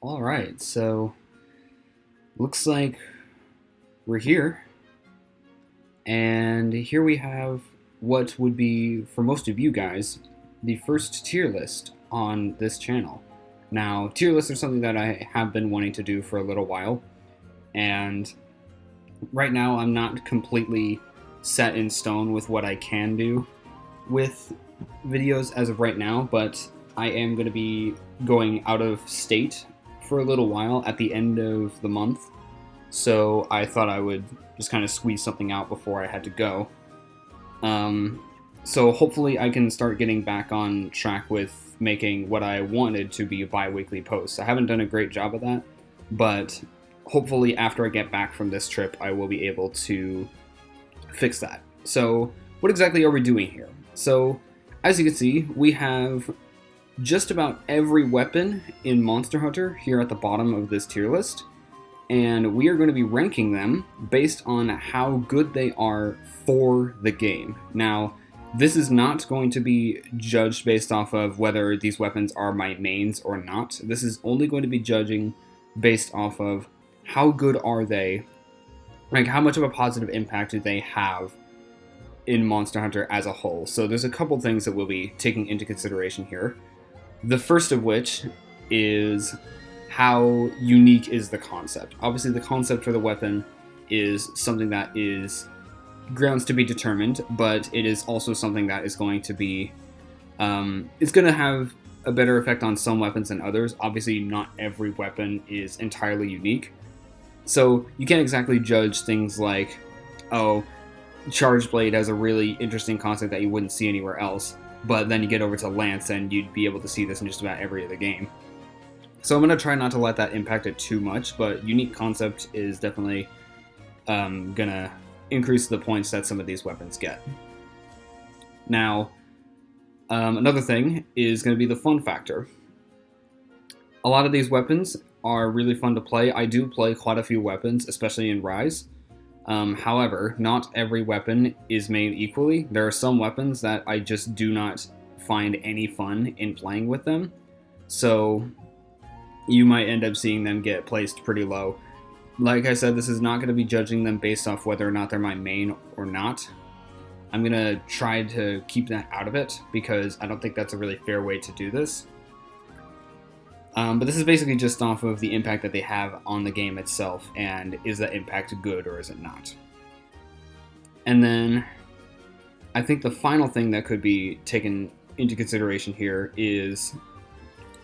All right, so looks like we're here, and here we have what would be, for most of you guys, the first tier list on this channel. Now, tier lists are something that I have been wanting to do for a little while, and right now I'm not completely set in stone with what I can do with videos as of right now, but I am going to be going out of state for a little while at the end of the month. So I thought I would just kind of squeeze something out before I had to go. So hopefully I can start getting back on track with making what I wanted to be bi-weekly posts. I haven't done a great job of that, but hopefully after I get back from this trip, I will be able to fix that. So what exactly are we doing here? So as you can see, we have just about every weapon in Monster Hunter here at the bottom of this tier list, and we are going to be ranking them based on how good they are for the game. Now, this is not going to be judged based off of whether these weapons are my mains or not. This is only going to be judging based off of how good are they, like how much of a positive impact do they have in Monster Hunter as a whole. So there's a couple things that we'll be taking into consideration here. The first of which is how unique is the concept. Obviously, the concept for the weapon is something that is grounds to be determined, but it is also something that is going to be, it's going to have a better effect on some weapons than others. Obviously, not every weapon is entirely unique. So you can't exactly judge things like, oh, Charge Blade has a really interesting concept that you wouldn't see anywhere else, but then you get over to Lance and you'd be able to see this in just about every other game. So I'm going to try not to let that impact it too much, but unique concept is definitely going to increase the points that some of these weapons get. Now, another thing is going to be the fun factor. A lot of these weapons are really fun to play. I do play quite a few weapons, especially in Rise. However, not every weapon is made equally. There are some weapons that I just do not find any fun in playing with them. So you might end up seeing them get placed pretty low. Like I said, this is not going to be judging them based off whether or not they're my main or not. I'm going to try to keep that out of it because I don't think that's a really fair way to do this. But this is basically just off of the impact that they have on the game itself, and is that impact good or is it not? And then I think the final thing that could be taken into consideration here is,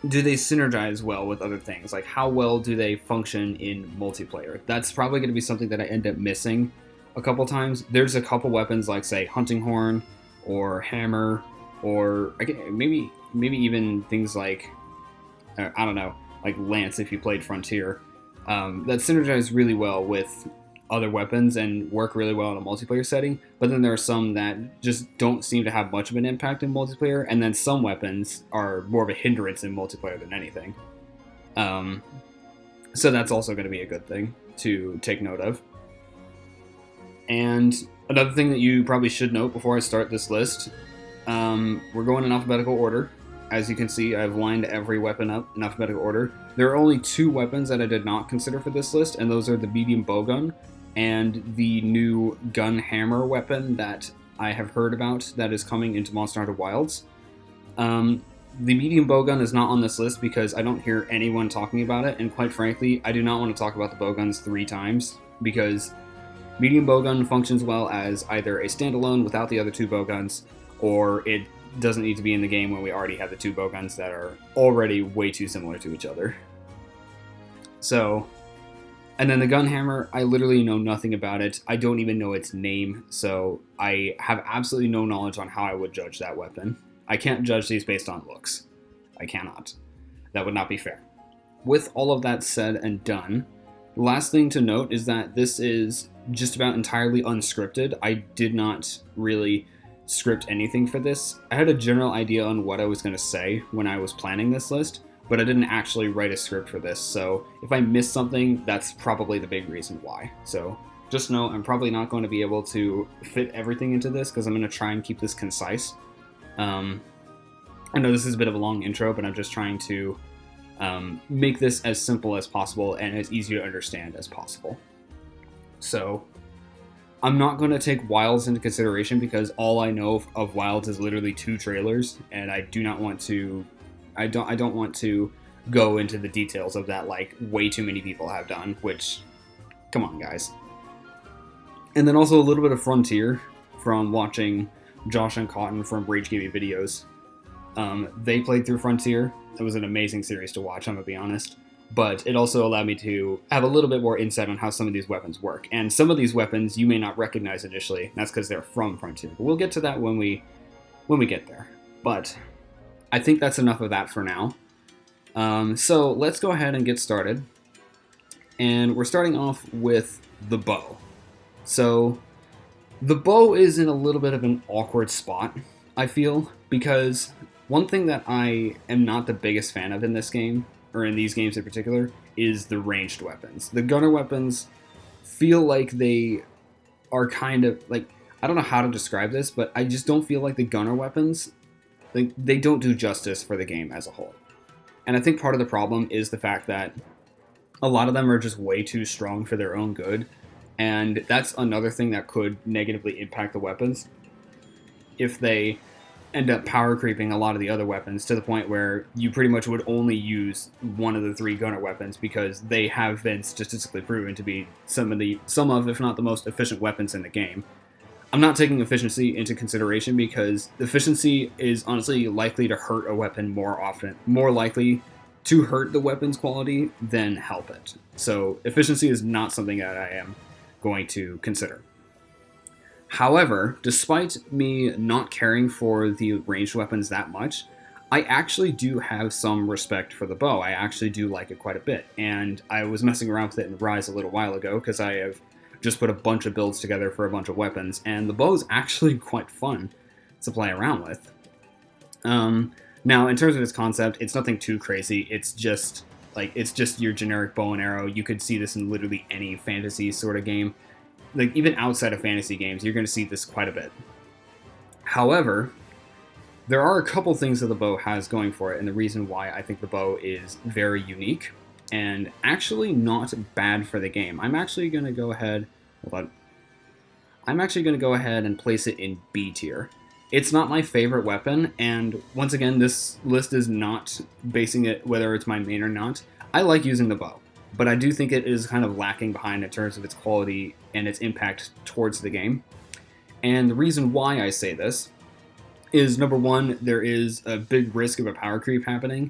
do they synergize well with other things? Like, how well do they function in multiplayer? That's probably going to be something that I end up missing a couple times. There's a couple weapons like, say, Hunting Horn or Hammer, or maybe even things like, I don't know, like Lance if you played Frontier, that synergize really well with other weapons and work really well in a multiplayer setting. But then there are some that just don't seem to have much of an impact in multiplayer, and then some weapons are more of a hindrance in multiplayer than anything. So that's also going to be a good thing to take note of. And another thing that you probably should note before I start this list, we're going in alphabetical order. As you can see, I've lined every weapon up in alphabetical order. There are only two weapons that I did not consider for this list, and those are the medium bowgun and the new gun hammer weapon that I have heard about that is coming into Monster Hunter Wilds. The medium bowgun is not on this list because I don't hear anyone talking about it, and quite frankly, I do not want to talk about the bowguns 3 times, because medium bowgun functions well as either a standalone without the other 2 bowguns, or it doesn't need to be in the game when we already have the 2 bowguns that are already way too similar to each other. So, and then the gun hammer, I literally know nothing about it. I don't even know its name, so I have absolutely no knowledge on how I would judge that weapon. I can't judge these based on looks. I cannot. That would not be fair. With all of that said and done, the last thing to note is that this is just about entirely unscripted. I did not really script anything for this. I had a general idea on what I was going to say when I was planning this list, but I didn't actually write a script for this, so if I missed something, that's probably the big reason why. So just know I'm probably not going to be able to fit everything into this because I'm going to try and keep this concise. I know this is a bit of a long intro, but I'm just trying to make this as simple as possible and as easy to understand as possible. So I'm not going to take Wilds into consideration because all I know of Wilds is literally 2 trailers, and I do not want to. I don't want to go into the details of that like way too many people have done. Which, come on, guys. And then also a little bit of Frontier from watching Josh and Cotton from Rage Gaming videos. They played through Frontier. It was an amazing series to watch, I'm going to be honest. But it also allowed me to have a little bit more insight on how some of these weapons work. And some of these weapons you may not recognize initially. That's because they're from Frontier. But we'll get to that when we get there. But I think that's enough of that for now. So let's go ahead and get started. And we're starting off with the bow. So the bow is in a little bit of an awkward spot, I feel, because one thing that I am not the biggest fan of in this game, or in these games in particular, is the ranged weapons. The gunner weapons feel like they are kind of, like, I don't know how to describe this, but I just don't feel like the gunner weapons, like, they don't do justice for the game as a whole. And I think part of the problem is the fact that a lot of them are just way too strong for their own good, and that's another thing that could negatively impact the weapons if they end up power creeping a lot of the other weapons to the point where you pretty much would only use one of the 3 gunner weapons because they have been statistically proven to be some of, if not the most efficient weapons in the game. I'm not taking efficiency into consideration because efficiency is honestly likely to hurt a weapon more likely to hurt the weapon's quality than help it. So efficiency is not something that I am going to consider. However, despite me not caring for the ranged weapons that much, I actually do have some respect for the bow. I actually do like it quite a bit, and I was messing around with it in Rise a little while ago because I have just put a bunch of builds together for a bunch of weapons, and the bow is actually quite fun to play around with. Now, in terms of its concept, it's nothing too crazy. It's just your generic bow and arrow. You could see this in literally any fantasy sort of game. Like, even outside of fantasy games, you're going to see this quite a bit. However, there are a couple things that the bow has going for it, and the reason why I think the bow is very unique and actually not bad for the game. I'm actually going to go ahead and place it in B tier. It's not my favorite weapon, and once again, this list is not basing it whether it's my main or not. I like using the bow, but I do think it is kind of lacking behind in terms of its quality and its impact towards the game. And the reason why I say this is, number one, there is a big risk of a power creep happening,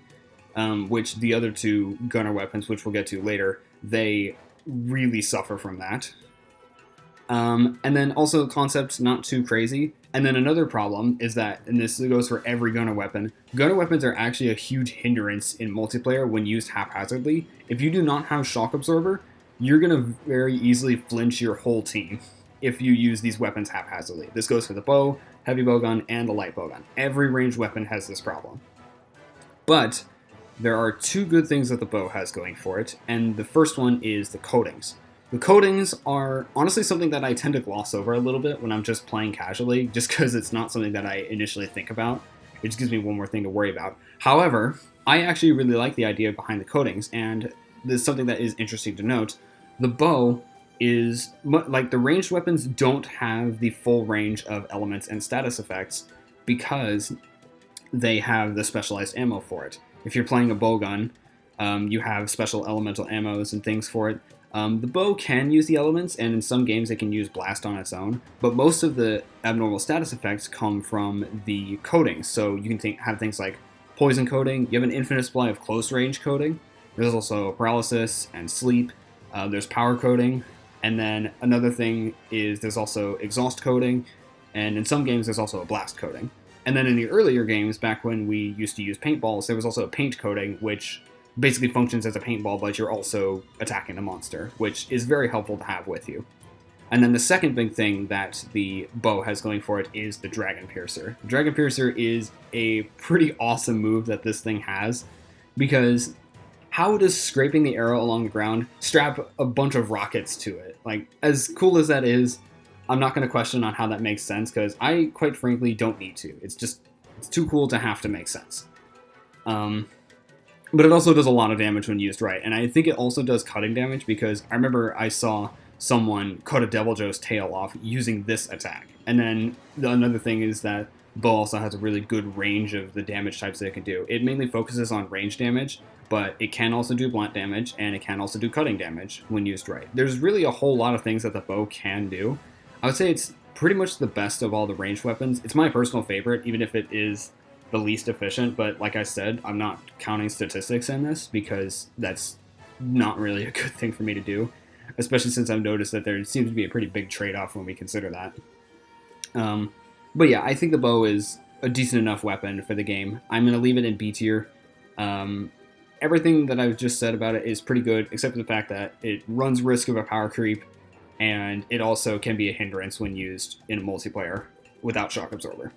which the other 2 gunner weapons, which we'll get to later, they really suffer from that. And then also the concept's not too crazy. And then another problem is that, and this goes for every gunner weapons are actually a huge hindrance in multiplayer when used haphazardly. If you do not have Shock Absorber, you're going to very easily flinch your whole team if you use these weapons haphazardly. This goes for the bow, heavy bowgun, and the light bowgun. Every ranged weapon has this problem. But there are 2 good things that the bow has going for it, and the first one is the coatings. The coatings are honestly something that I tend to gloss over a little bit when I'm just playing casually, just because it's not something that I initially think about. It just gives me one more thing to worry about. However, I actually really like the idea behind the coatings, and this is something that is interesting to note. The bow is, like, the ranged weapons don't have the full range of elements and status effects because they have the specialized ammo for it. If you're playing a bowgun, you have special elemental ammos and things for it. The bow can use the elements, and in some games it can use blast on its own, but most of the abnormal status effects come from the coatings. So you can have things like poison coating, you have an infinite supply of close range coating, there's also paralysis and sleep, there's power coating, and then another thing is there's also exhaust coating, and in some games there's also a blast coating. And then in the earlier games, back when we used to use paintballs, there was also a paint coating, which basically functions as a paintball, but you're also attacking the monster, which is very helpful to have with you. And then the second big thing that the bow has going for it is the Dragon Piercer. The Dragon Piercer is a pretty awesome move that this thing has, because how does scraping the arrow along the ground strap a bunch of rockets to it? Like, as cool as that is, I'm not going to question on how that makes sense, because I, quite frankly, don't need to. It's too cool to have to make sense. But it also does a lot of damage when used right, and I think it also does cutting damage because I remember I saw someone cut a Devil Joe's tail off using this attack. And then another thing is that bow also has a really good range of the damage types that it can do. It mainly focuses on range damage, but it can also do blunt damage, and it can also do cutting damage when used right. There's really a whole lot of things that the bow can do. I would say it's pretty much the best of all the ranged weapons. It's my personal favorite, even if it is the least efficient, but like I said, I'm not counting statistics in this because that's not really a good thing for me to do, especially since I've noticed that there seems to be a pretty big trade-off when we consider that. But yeah, I think the bow is a decent enough weapon for the game. I'm going to leave it in B tier. Everything that I've just said about it is pretty good, except for the fact that it runs risk of a power creep, and it also can be a hindrance when used in a multiplayer without Shock Absorber.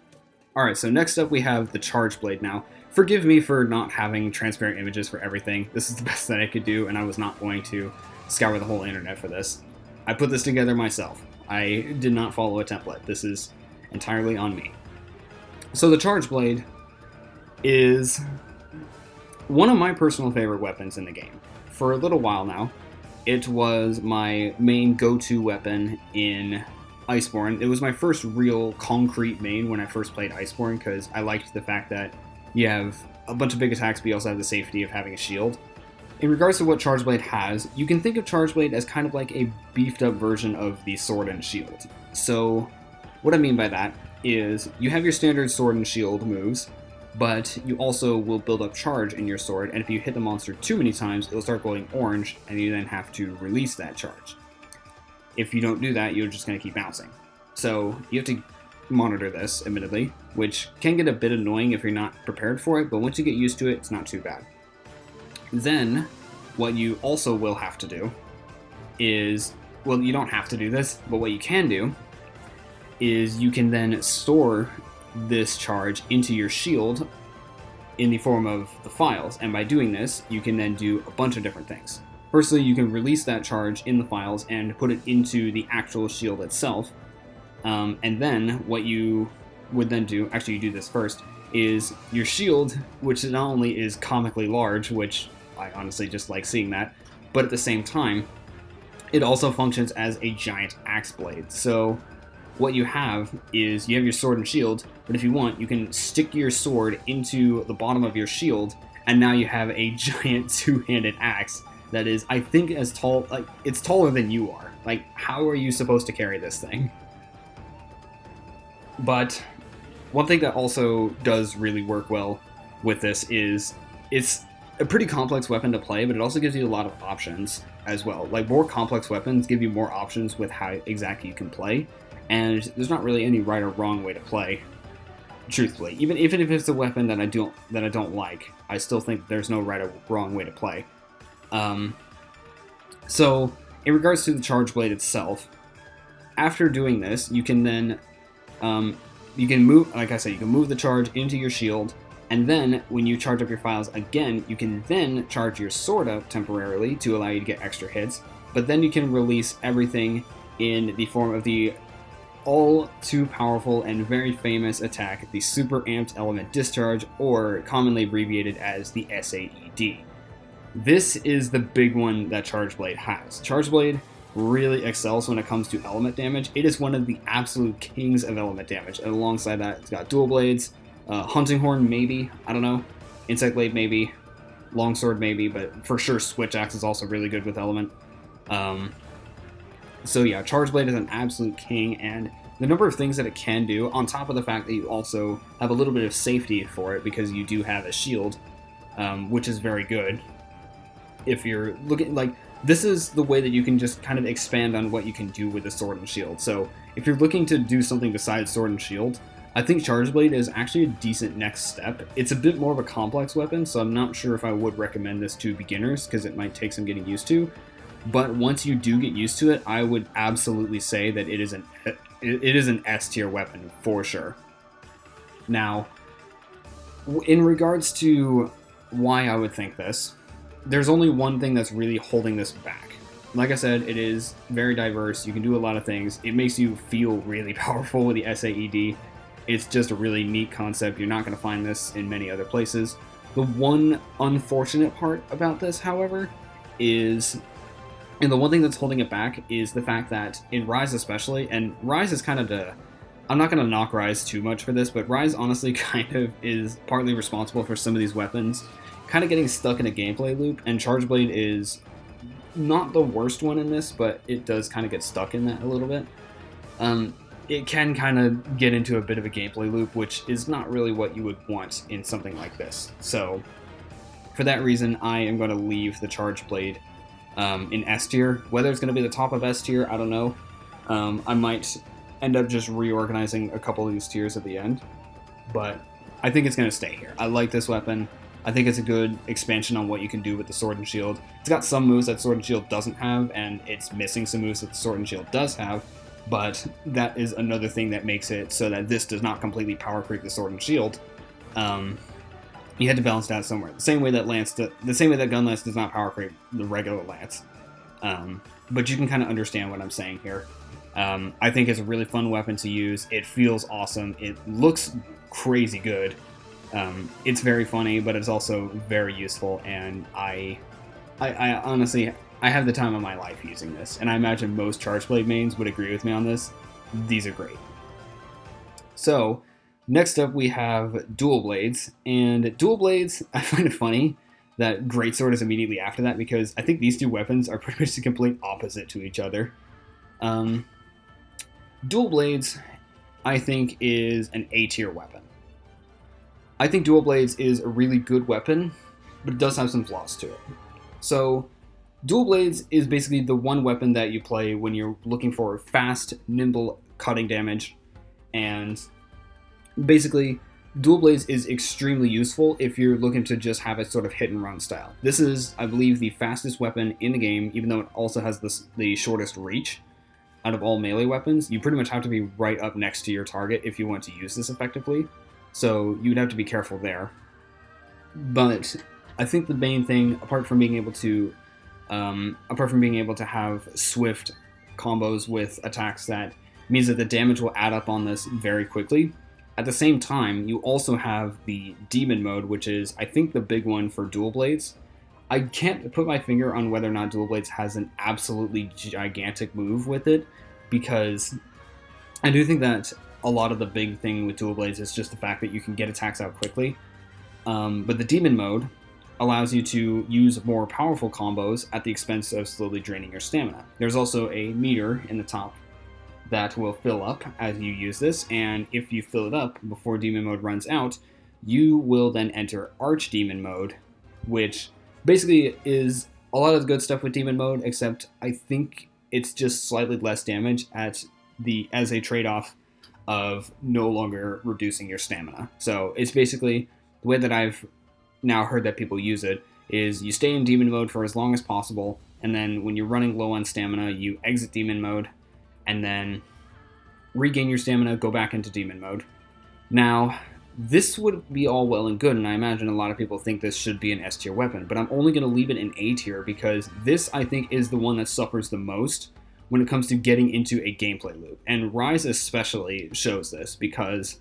Alright, so next up we have the Charge Blade now. Forgive me for not having transparent images for everything. This is the best that I could do, and I was not going to scour the whole internet for this. I put this together myself. I did not follow a template. This is entirely on me. So the Charge Blade is one of my personal favorite weapons in the game. For a little while now, it was my main go-to weapon in Iceborne. It was my first real concrete main when I first played Iceborne because I liked the fact that you have a bunch of big attacks, but you also have the safety of having a shield. In regards to what Charge Blade has, you can think of Charge Blade as kind of like a beefed up version of the Sword and Shield. So what I mean by that is you have your standard Sword and Shield moves, but you also will build up charge in your sword, and if you hit the monster too many times, it'll start glowing orange, and you then have to release that charge. If you don't do that, you're just going to keep bouncing. So you have to monitor this, admittedly, which can get a bit annoying if you're not prepared for it, but once you get used to it, it's not too bad. Then, what you also will have to do is, well, you don't have to do this, but what you can do is you can then store this charge into your shield in the form of the files, and by doing this, you can then do a bunch of different things. Firstly, you can release that charge in the files and put it into the actual shield itself, and then what you would then do, actually you do this first, is your shield, which not only is comically large, which I honestly just like seeing that, but at the same time, it also functions as a giant axe blade. So what you have is you have your sword and shield, but if you want, you can stick your sword into the bottom of your shield, and now you have a giant two-handed axe that is, I think, as tall, like, it's taller than you are. Like, how are you supposed to carry this thing? But one thing that also does really work well with this is it's a pretty complex weapon to play, but it also gives you a lot of options as well. Like, more complex weapons give you more options with how exactly you can play, and there's not really any right or wrong way to play, truthfully. Even if it's a weapon that I don't like, I still think there's no right or wrong way to play. So, in regards to the Charge Blade itself, after doing this, you can then, you can move, like I said, you can move the charge into your shield, and then, when you charge up your files again, you can then charge your sword up temporarily to allow you to get extra hits, but then you can release everything in the form of the all too powerful and very famous attack, the Super Amped Element Discharge, or commonly abbreviated as the SAED. This is the big one that Charge Blade has. Charge Blade really excels when it comes to element damage. It is one of the absolute kings of element damage, and alongside that, it's got dual blades, Hunting Horn maybe, I don't know, Insect Blade maybe, Longsword maybe, but for sure Switch Axe is also really good with element. So yeah, Charge Blade is an absolute king, and the number of things that it can do, on top of the fact that you also have a little bit of safety for it because you do have a shield, which is very good. If you're looking, like, this is the way that you can just kind of expand on what you can do with the sword and shield. So if you're looking to do something besides sword and shield, I think Charge Blade is actually a decent next step. It's a bit more of a complex weapon, so I'm not sure if I would recommend this to beginners because it might take some getting used to. But once you do get used to it, I would absolutely say that it is an S tier weapon for sure. Now, in regards to why I would think this, there's only one thing that's really holding this back. Like I said, it is very diverse. You can do a lot of things. It makes you feel really powerful with the SAED. It's just a really neat concept. You're not going to find this in many other places. The one unfortunate part about this, however, is, and the one thing that's holding it back is the fact that in Rise especially, and Rise is kind of the, I'm not going to knock Rise too much for this, but Rise honestly kind of is partly responsible for some of these weapons kind of getting stuck in a gameplay loop, and Charge Blade is not the worst one in this, but it does kind of get stuck in that a little bit. It can kind of get into a bit of a gameplay loop, which is not really what you would want in something like this. So, for that reason, I am going to leave the Charge Blade in S tier. Whether it's going to be the top of S tier, I don't know. I might end up just reorganizing a couple of these tiers at the end, but I think it's going to stay here. I like this weapon. I think it's a good expansion on what you can do with the Sword and Shield. It's got some moves that Sword and Shield doesn't have, and it's missing some moves that the Sword and Shield does have, but that is another thing that makes it so that this does not completely power creep the Sword and Shield. You had to balance it out somewhere. The same way that Gunlance does not power creep the regular Lance. But you can kind of understand what I'm saying here. I think it's a really fun weapon to use. It feels awesome. It looks crazy good. It's very funny, but it's also very useful, and I honestly, I have the time of my life using this, and I imagine most Charge Blade mains would agree with me on this. These are great. So, next up we have Dual Blades, and Dual Blades, I find it funny that Greatsword is immediately after that, because I think these two weapons are pretty much the complete opposite to each other. Dual Blades, I think, is an A tier weapon. I think Dual Blades is a really good weapon, but it does have some flaws to it. So, Dual Blades is basically the one weapon that you play when you're looking for fast, nimble cutting damage, and basically, Dual Blades is extremely useful if you're looking to just have a sort of hit and run style. This is, I believe, the fastest weapon in the game, even though it also has the shortest reach out of all melee weapons. You pretty much have to be right up next to your target if you want to use this effectively. So you'd have to be careful there. But I think the main thing, apart from being able to have swift combos with attacks, that means that the damage will add up on this very quickly. At the same time, you also have the Demon Mode, which is, I think, the big one for Dual Blades. I can't put my finger on whether or not Dual Blades has an absolutely gigantic move with it, because I do think that a lot of the big thing with Dual Blades is just the fact that you can get attacks out quickly. But the Demon Mode allows you to use more powerful combos at the expense of slowly draining your stamina. There's also a meter in the top that will fill up as you use this, and if you fill it up before Demon Mode runs out, you will then enter Archdemon Mode, which basically is a lot of the good stuff with Demon Mode, except I think it's just slightly less damage as a trade-off of no longer reducing your stamina. So it's basically, the way that I've now heard that people use it is you stay in Demon Mode for as long as possible, and then when you're running low on stamina, you exit Demon Mode, and then regain your stamina, go back into Demon Mode. Now, this would be all well and good, and I imagine a lot of people think this should be an S tier weapon, but I'm only going to leave it in A tier because this, I think, is the one that suffers the most when it comes to getting into a gameplay loop. And Rise especially shows this, because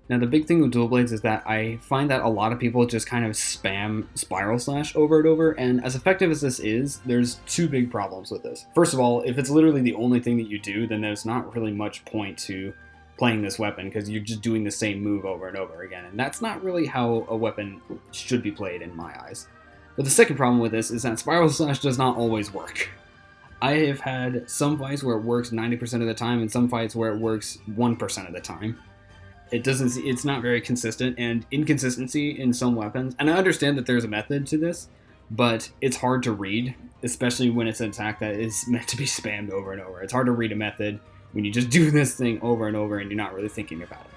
now the big thing with Dual Blades is that I find that a lot of people just kind of spam Spiral Slash over and over, and as effective as this is, there's two big problems with this. First of all, if it's literally the only thing that you do, then there's not really much point to playing this weapon, because you're just doing the same move over and over again, and that's not really how a weapon should be played in my eyes. But the second problem with this is that Spiral Slash does not always work. I have had some fights where it works 90% of the time, and some fights where it works 1% of the time. It's not very consistent, and inconsistency in some weapons, and I understand that there's a method to this, but it's hard to read, especially when it's an attack that is meant to be spammed over and over. It's hard to read a method when you just do this thing over and over and you're not really thinking about it.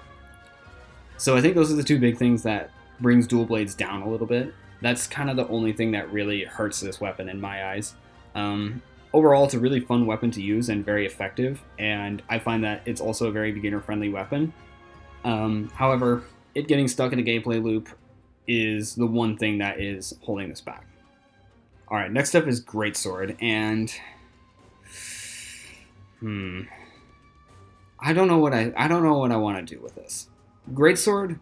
So I think those are the two big things that brings Dual Blades down a little bit. That's kind of the only thing that really hurts this weapon in my eyes. Overall, it's a really fun weapon to use and very effective, and I find that it's also a very beginner-friendly weapon. However, it getting stuck in a gameplay loop is the one thing that is holding this back. Alright, next up is Greatsword, and I don't know what I want to do with this. Greatsword,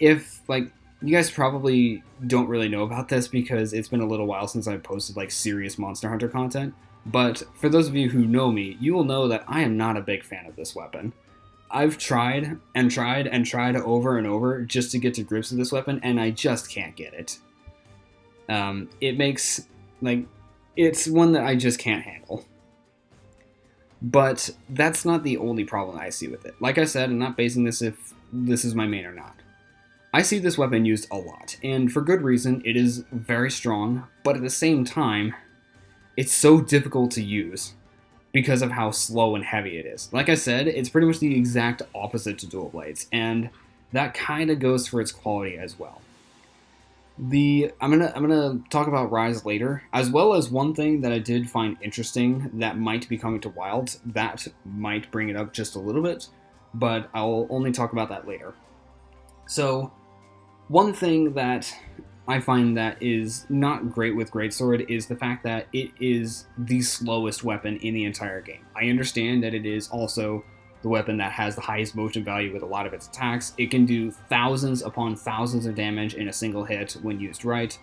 if, like, you guys probably don't really know about this because it's been a little while since I've posted like serious Monster Hunter content, but for those of you who know me, you will know that I am not a big fan of this weapon. I've tried and tried and tried over and over just to get to grips with this weapon, and I just can't get it. It makes, like, it's one that I just can't handle. But that's not the only problem I see with it. Like I said, I'm not basing this if this is my main or not. I see this weapon used a lot, and for good reason. It is very strong, but at the same time, it's so difficult to use because of how slow and heavy it is. Like I said, it's pretty much the exact opposite to dual blades, and that kind of goes for its quality as well. I'm gonna talk about Rise later, as well as one thing that I did find interesting that might be coming to Wilds. That might bring it up just a little bit, but I'll only talk about that later. So, one thing that I find that is not great with Greatsword is the fact that it is the slowest weapon in the entire game. I understand that it is also the weapon that has the highest motion value with a lot of its attacks. It can do thousands upon thousands of damage in a single hit when used right.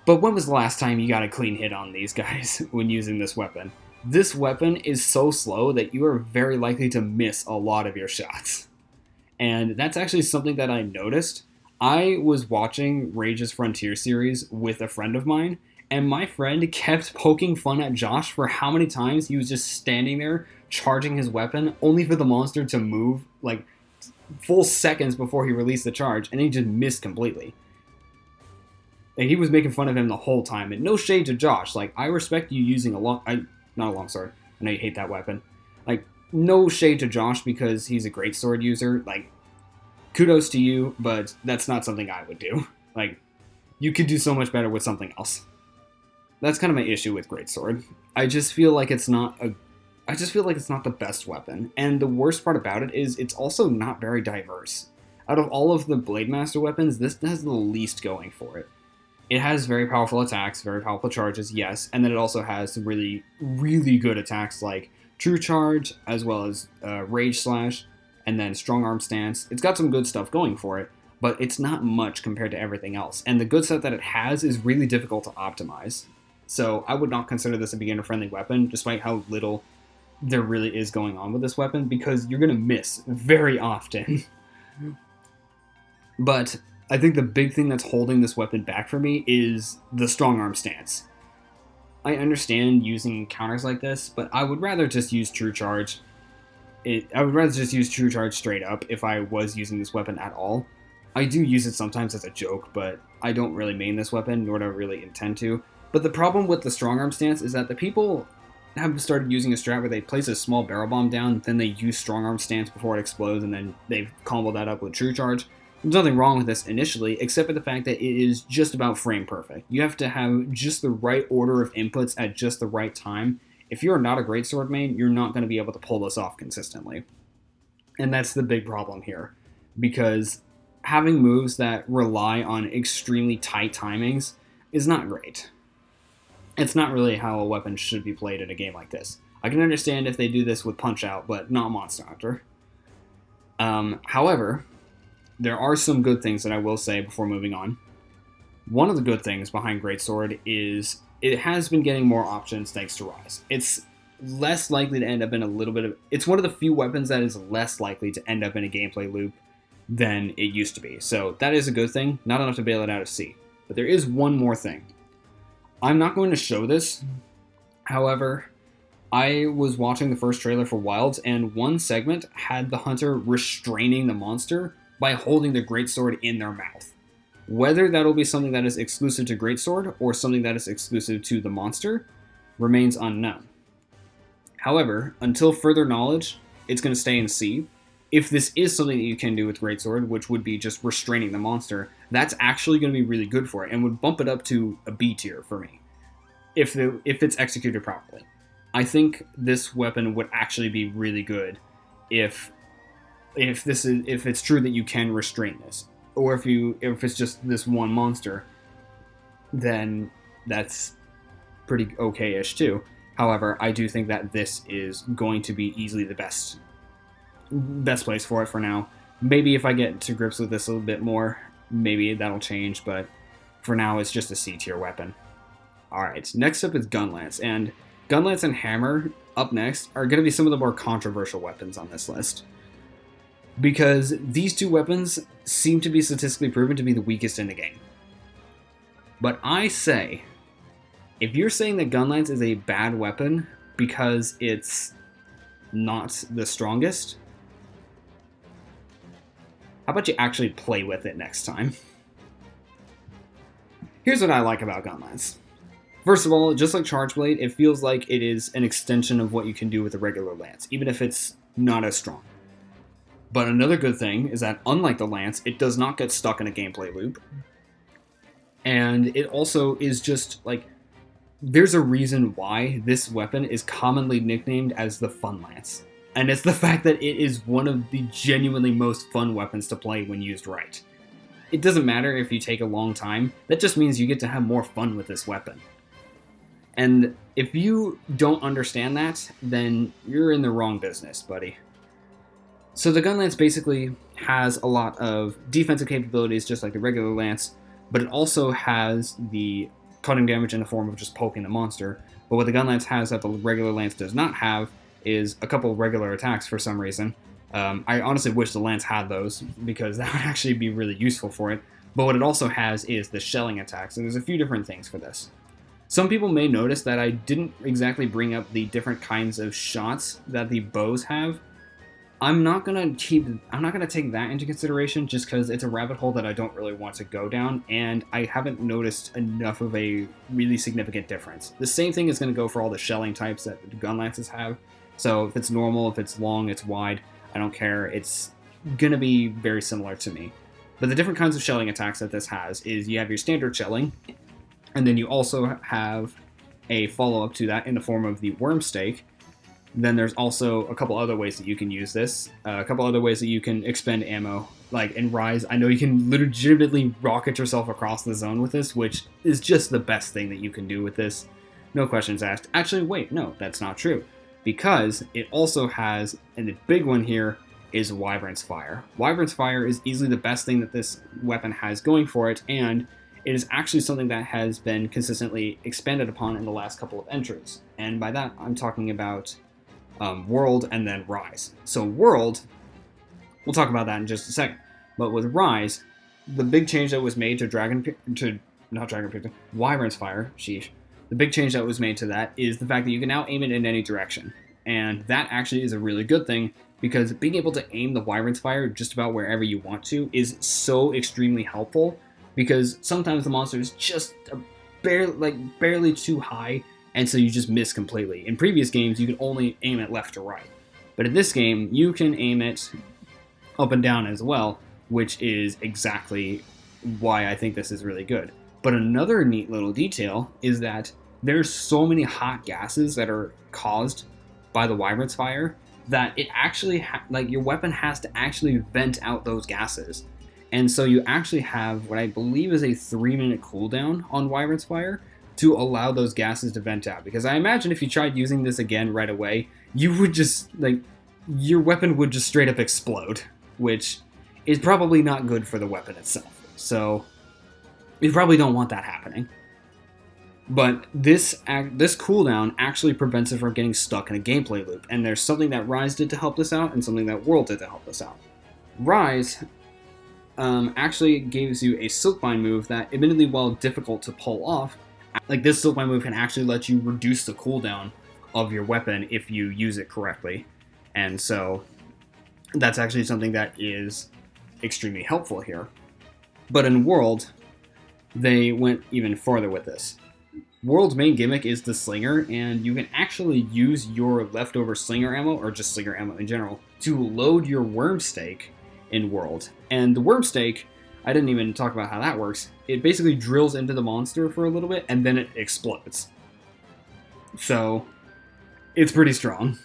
But when was the last time you got a clean hit on these guys when using this weapon? This weapon is so slow that you are very likely to miss a lot of your shots. And that's actually something that I noticed. I was watching Rage's Frontier series with a friend of mine, and my friend kept poking fun at Josh for how many times he was just standing there charging his weapon only for the monster to move like full seconds before he released the charge, and he just missed completely. And he was making fun of him the whole time, and no shade to Josh. Like, I respect you using not a long sword. I know you hate that weapon. Like, no shade to Josh because he's a great sword user. Like, kudos to you, but that's not something I would do. Like, you could do so much better with something else. That's kind of my issue with Greatsword. I just feel like it's not the best weapon, and the worst part about it is it's also not very diverse. Out of all of the Blade Master weapons, this has the least going for it. It has very powerful attacks, very powerful charges, yes, and then it also has some really, really good attacks like True Charge, as well as Rage Slash, and then Strong Arm Stance. It's got some good stuff going for it, but it's not much compared to everything else, and the good stuff that it has is really difficult to optimize. So I would not consider this a beginner-friendly weapon, despite how little there really is going on with this weapon, because you're going to miss very often. But I think the big thing that's holding this weapon back for me is the strong arm stance. I understand using counters like this, but I would rather just use True Charge. I would rather just use True Charge straight up if I was using this weapon at all. I do use it sometimes as a joke, but I don't really main this weapon, nor do I really intend to. But the problem with the strong arm stance is that the people have started using a strat where they place a small barrel bomb down, then they use strong arm stance before it explodes, and then they've comboed that up with True Charge. There's nothing wrong with this initially, except for the fact that it is just about frame perfect. You have to have just the right order of inputs at just the right time. If you're not a greatsword main, you're not going to be able to pull this off consistently. And that's the big problem here, because having moves that rely on extremely tight timings is not great. It's not really how a weapon should be played in a game like this. I can understand if they do this with Punch-Out, but not Monster Hunter. However, there are some good things that I will say before moving on. One of the good things behind Greatsword is it has been getting more options thanks to Rise. It's less likely to end up in a little bit of... It's one of the few weapons that is less likely to end up in a gameplay loop than it used to be. So that is a good thing, not enough to bail it out of sea. But there is one more thing. I'm not going to show this. However, I was watching the first trailer for Wilds, and one segment had the hunter restraining the monster by holding the greatsword in their mouth. Whether that'll be something that is exclusive to greatsword or something that is exclusive to the monster remains unknown. However, until further knowledge, it's going to stay in sea. If this is something that you can do with greatsword, which would be just restraining the monster, that's actually going to be really good for it and would bump it up to a B tier for me if it's executed properly. I think this weapon would actually be really good if it's true that you can restrain this, or if it's just this one monster, then that's pretty okay-ish too. However, I do think that this is going to be easily the best place for it for now. Maybe if I get to grips with this a little bit more, Maybe that'll change, but for now it's just a C tier weapon. Alright, next up is Gunlance, and Gunlance and Hammer up next are going to be some of the more controversial weapons on this list. Because these two weapons seem to be statistically proven to be the weakest in the game. But I say, if you're saying that Gunlance is a bad weapon because it's not the strongest, how about you actually play with it next time? Here's what I like about Gunlance. First of all, just like Charge Blade, it feels like it is an extension of what you can do with a regular lance, even if it's not as strong. But another good thing is that, unlike the lance, it does not get stuck in a gameplay loop. And it also is just, like, there's a reason why this weapon is commonly nicknamed as the Fun Lance. And it's the fact that it is one of the genuinely most fun weapons to play when used right. It doesn't matter if you take a long time, that just means you get to have more fun with this weapon. And if you don't understand that, then you're in the wrong business, buddy. So the Gunlance basically has a lot of defensive capabilities, just like the regular lance, but it also has the cutting damage in the form of just poking the monster. But what the Gunlance has that the regular lance does not have is a couple of regular attacks for some reason. I honestly wish the lance had those, because that would actually be really useful for it. But what it also has is the shelling attacks, and there's a few different things for this. Some people may notice that I didn't exactly bring up the different kinds of shots that the bows have. I'm not gonna take that into consideration just because it's a rabbit hole that I don't really want to go down, and I haven't noticed enough of a really significant difference. The same thing is going to go for all the shelling types that the Gunlances have. So if it's normal, if it's long, it's wide, I don't care. It's gonna be very similar to me. But the different kinds of shelling attacks that this has is you have your standard shelling, and then you also have a follow-up to that in the form of the worm stake. Then there's also a couple other ways that you can use this. A couple other ways that you can expend ammo. Like in Rise, I know you can legitimately rocket yourself across the zone with this, which is just the best thing that you can do with this. No questions asked. Actually, wait, no, that's not true. Because it also has, and the big one here, is Wyvern's Fire. Wyvern's Fire is easily the best thing that this weapon has going for it, and it is actually something that has been consistently expanded upon in the last couple of entries. And by that, I'm talking about World and then Rise. So World, we'll talk about that in just a second. But with Rise, the big change that was made to Wyvern's Fire, sheesh. The big change that was made to that is the fact that you can now aim it in any direction. And that actually is a really good thing, because being able to aim the Wyvern's Fire just about wherever you want to is so extremely helpful, because sometimes the monster is just barely too high, and so you just miss completely. In previous games, you could only aim it left to right. But in this game, you can aim it up and down as well, which is exactly why I think this is really good. But another neat little detail is that there's so many hot gases that are caused by the Wyvern's Fire that it actually, your weapon has to actually vent out those gases. And so you actually have what I believe is a 3-minute cooldown on Wyvern's Fire to allow those gases to vent out. Because I imagine if you tried using this again right away, you would just, your weapon would just straight up explode, which is probably not good for the weapon itself. So you probably don't want that happening. But this cooldown actually prevents it from getting stuck in a gameplay loop. And there's something that Rise did to help this out, and something that World did to help this out. Rise actually gives you a Silkbind move that, admittedly, while difficult to pull off, this Silkbind move can actually let you reduce the cooldown of your weapon if you use it correctly. And so that's actually something that is extremely helpful here. But in World, they went even farther with this. World's main gimmick is the Slinger, and you can actually use your leftover Slinger ammo, or just Slinger ammo in general, to load your Worm Stake in World. And the Worm Stake, I didn't even talk about how that works. It basically drills into the monster for a little bit, and then it explodes. So, it's pretty strong.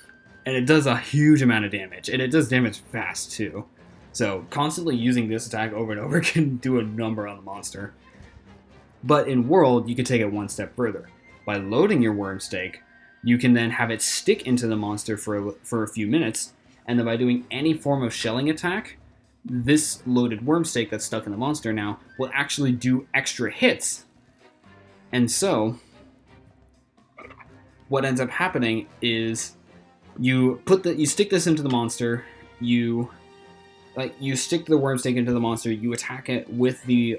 And it does a huge amount of damage, and it does damage fast too. So, constantly using this attack over and over can do a number on the monster. But in World, you can take it one step further. By loading your Worm Stake, you can then have it stick into the monster for a few minutes, and then by doing any form of shelling attack, this loaded worm stake that's stuck in the monster now will actually do extra hits. And so, what ends up happening is you stick this into the monster, you stick the worm stake into the monster, you attack it with the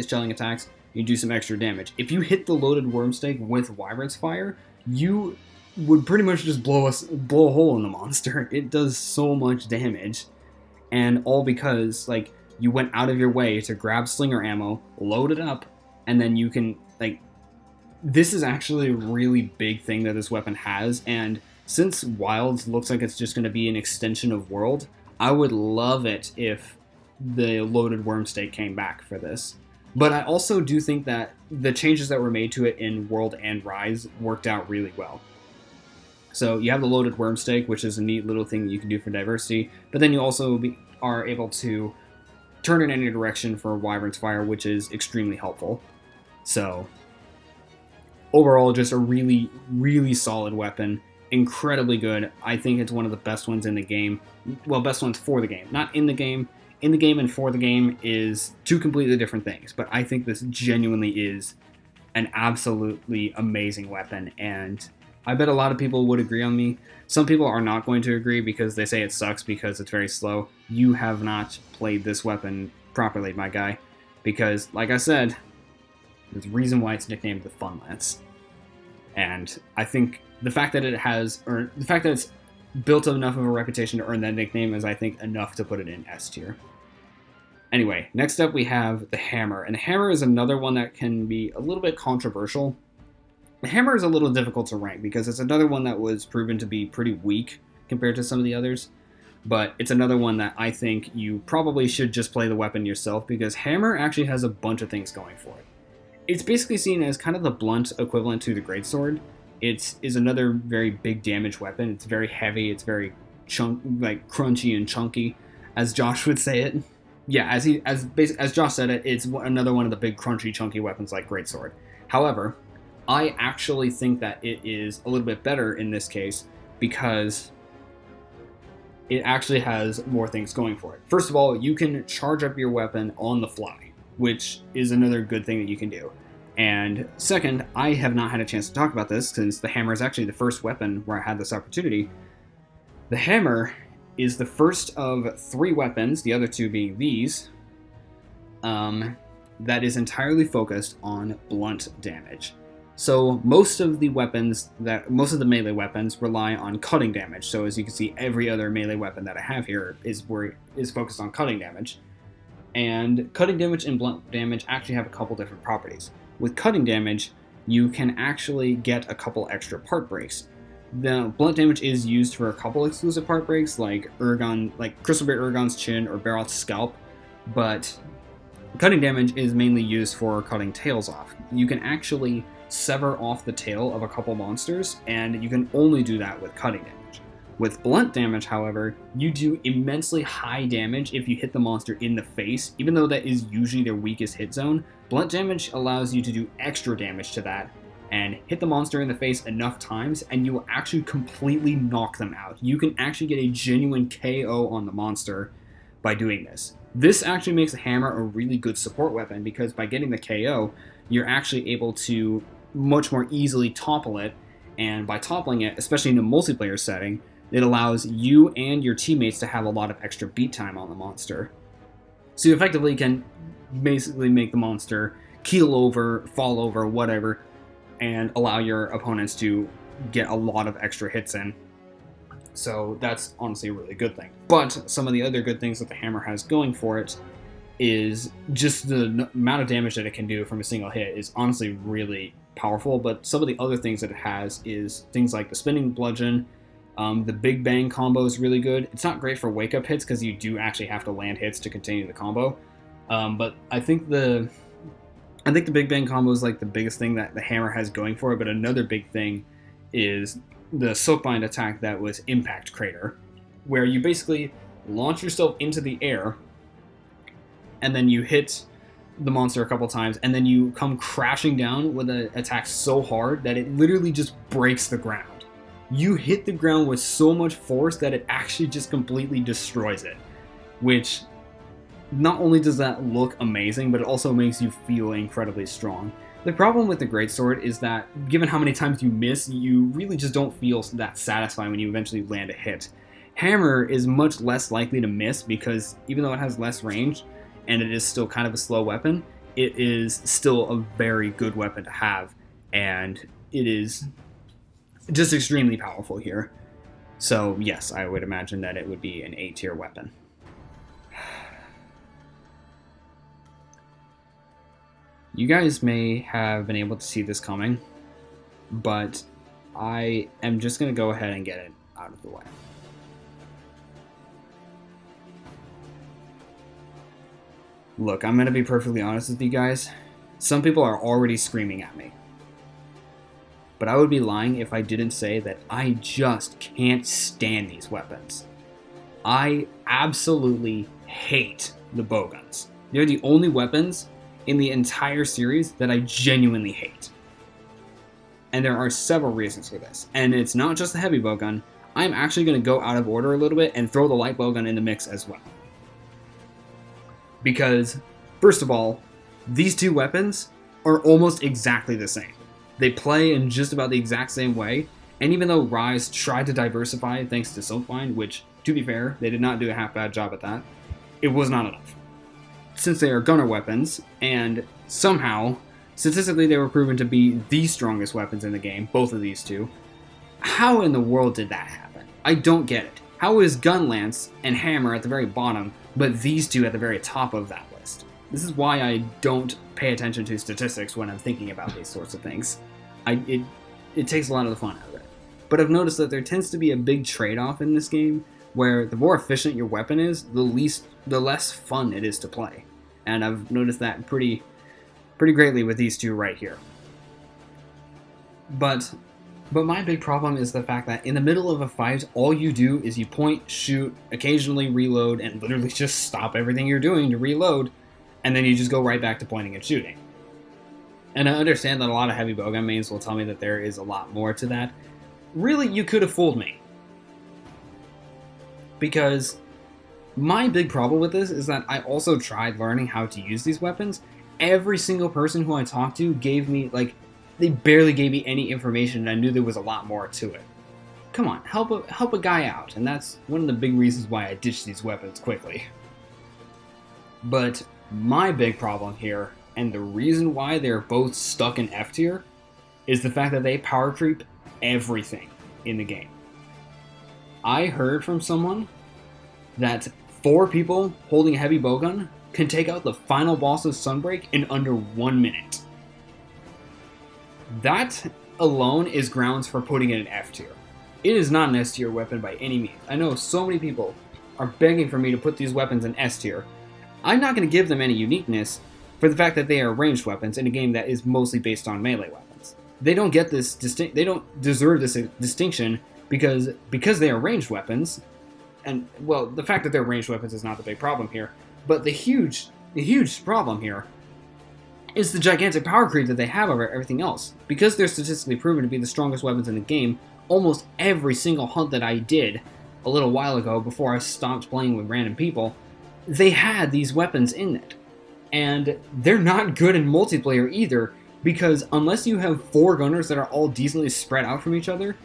shelling attacks, you do some extra damage. If you hit the loaded worm stake with Wyvern's Fire, you would pretty much just blow a hole in the monster. It does so much damage, and all because you went out of your way to grab slinger ammo, load it up, and then you can this is actually a really big thing that this weapon has. And since Wilds looks like it's just going to be an extension of World, I would love it if the loaded worm stake came back for this. But I also do think that the changes that were made to it in World and Rise worked out really well. So you have the loaded worm stake, which is a neat little thing that you can do for diversity, but then you also are able to turn in any direction for Wyvern's Fire, which is extremely helpful. So overall, just a really, really solid weapon. Incredibly good. I think it's one of the best ones in the game. Well, best ones for the game. Not in the game. In the game and for the game is two completely different things. But I think this genuinely is an absolutely amazing weapon. And I bet a lot of people would agree on me. Some people are not going to agree because they say it sucks because it's very slow. You have not played this weapon properly, my guy. Because, like I said, there's a reason why it's nicknamed the Funlance. And I think the fact that it's built enough of a reputation to earn that nickname is, I think, enough to put it in S tier. Anyway, next up we have the Hammer. And the Hammer is another one that can be a little bit controversial. The Hammer is a little difficult to rank because it's another one that was proven to be pretty weak compared to some of the others. But it's another one that I think you probably should just play the weapon yourself, because Hammer actually has a bunch of things going for it. It's basically seen as kind of the blunt equivalent to the Greatsword. It is another very big damage weapon. It's very heavy. It's very crunchy and chunky, as Josh would say it. Yeah, as Josh said it, it's another one of the big crunchy, chunky weapons like Greatsword. However, I actually think that it is a little bit better in this case because it actually has more things going for it. First of all, you can charge up your weapon on the fly, which is another good thing that you can do. And second, I have not had a chance to talk about this since the Hammer is actually the first weapon where I had this opportunity. The Hammer is the first of 3 weapons, the other 2 being these, that is entirely focused on blunt damage. So most of the melee weapons rely on cutting damage. So as you can see, every other melee weapon that I have here is focused on cutting damage. And cutting damage and blunt damage actually have a couple different properties. With cutting damage, you can actually get a couple extra part breaks. The blunt damage is used for a couple exclusive part breaks, like Crystal Beard Urgon's chin or Baroth's scalp, but cutting damage is mainly used for cutting tails off. You can actually sever off the tail of a couple monsters, and you can only do that with cutting damage. With blunt damage, however, you do immensely high damage if you hit the monster in the face, even though that is usually their weakest hit zone. Blunt damage allows you to do extra damage to that and hit the monster in the face enough times, and you will actually completely knock them out. You can actually get a genuine KO on the monster by doing this. This actually makes the Hammer a really good support weapon, because by getting the KO, you're actually able to much more easily topple it, and by toppling it, especially in a multiplayer setting, it allows you and your teammates to have a lot of extra beat time on the monster. So you effectively can basically make the monster keel over, fall over, whatever, and allow your opponents to get a lot of extra hits in. So that's honestly a really good thing. But some of the other good things that the Hammer has going for it is just the amount of damage that it can do from a single hit is honestly really powerful. But some of the other things that it has is things like the spinning bludgeon. The Big Bang combo is really good. It's not great for wake-up hits because you do actually have to land hits to continue the combo. But I think the Big Bang combo is like the biggest thing that the Hammer has going for it. But another big thing is the Silkbind attack that was Impact Crater, where you basically launch yourself into the air, and then you hit the monster a couple times, and then you come crashing down with an attack so hard that it literally just breaks the ground. You hit the ground with so much force that it actually just completely destroys it. which not only does that look amazing, but it also makes you feel incredibly strong. The problem with the greatsword is that, given how many times you miss, you really just don't feel that satisfying when you eventually land a hit. Hammer is much less likely to miss because even though it has less range, and it is still kind of a slow weapon, it is still a very good weapon to have, and it is just extremely powerful here. So yes, I would imagine that it would be an A tier weapon. You guys may have been able to see this coming, but I am just going to go ahead and get it out of the way. Look, I'm going to be perfectly honest with you guys. Some people are already screaming at me. But I would be lying if I didn't say that I just can't stand these weapons. I absolutely hate the bowguns. They're the only weapons in the entire series that I genuinely hate. And there are several reasons for this. And it's not just the heavy bowgun. I'm actually going to go out of order a little bit and throw the light bowgun in the mix as well. Because, first of all, these two weapons are almost exactly the same. They play in just about the exact same way, and even though Rise tried to diversify thanks to Silkbind, which, to be fair, they did not do a half-bad job at that, it was not enough. Since they are gunner weapons, and somehow, statistically they were proven to be the strongest weapons in the game, both of these two, how in the world did that happen? I don't get it. How is Gunlance and Hammer at the very bottom, but these two at the very top of that list? This is why I don't pay attention to statistics when I'm thinking about these sorts of things. It takes a lot of the fun out of it. But I've noticed that there tends to be a big trade-off in this game, where the more efficient your weapon is, the less fun it is to play. And I've noticed that pretty greatly with these two right here. But my big problem is the fact that in the middle of a fight, all you do is you point, shoot, occasionally reload, and literally just stop everything you're doing to reload, and then you just go right back to pointing and shooting. And I understand that a lot of heavy bowgun mains will tell me that there is a lot more to that. Really, you could have fooled me. Because my big problem with this is that I also tried learning how to use these weapons. Every single person who I talked to gave me, they barely gave me any information, and I knew there was a lot more to it. Come on, help a guy out, and that's one of the big reasons why I ditched these weapons quickly. But my big problem here, and the reason why they're both stuck in F tier, is the fact that they power creep everything in the game. I heard from someone that 4 people holding a heavy bowgun can take out the final boss of Sunbreak in under 1 minute. That alone is grounds for putting it in F tier. It is not an S tier weapon by any means. I know so many people are begging for me to put these weapons in S tier. I'm not going to give them any uniqueness for the fact that they are ranged weapons in a game that is mostly based on melee weapons. They don't get this they don't deserve this distinction because they are ranged weapons. And well, the fact that they're ranged weapons is not the big problem here, but the huge problem here is the gigantic power creep that they have over everything else. Because they're statistically proven to be the strongest weapons in the game, almost every single hunt that I did a little while ago before I stopped playing with random people, they had these weapons in it. And they're not good in multiplayer either, because unless you have 4 gunners that are all decently spread out from each other,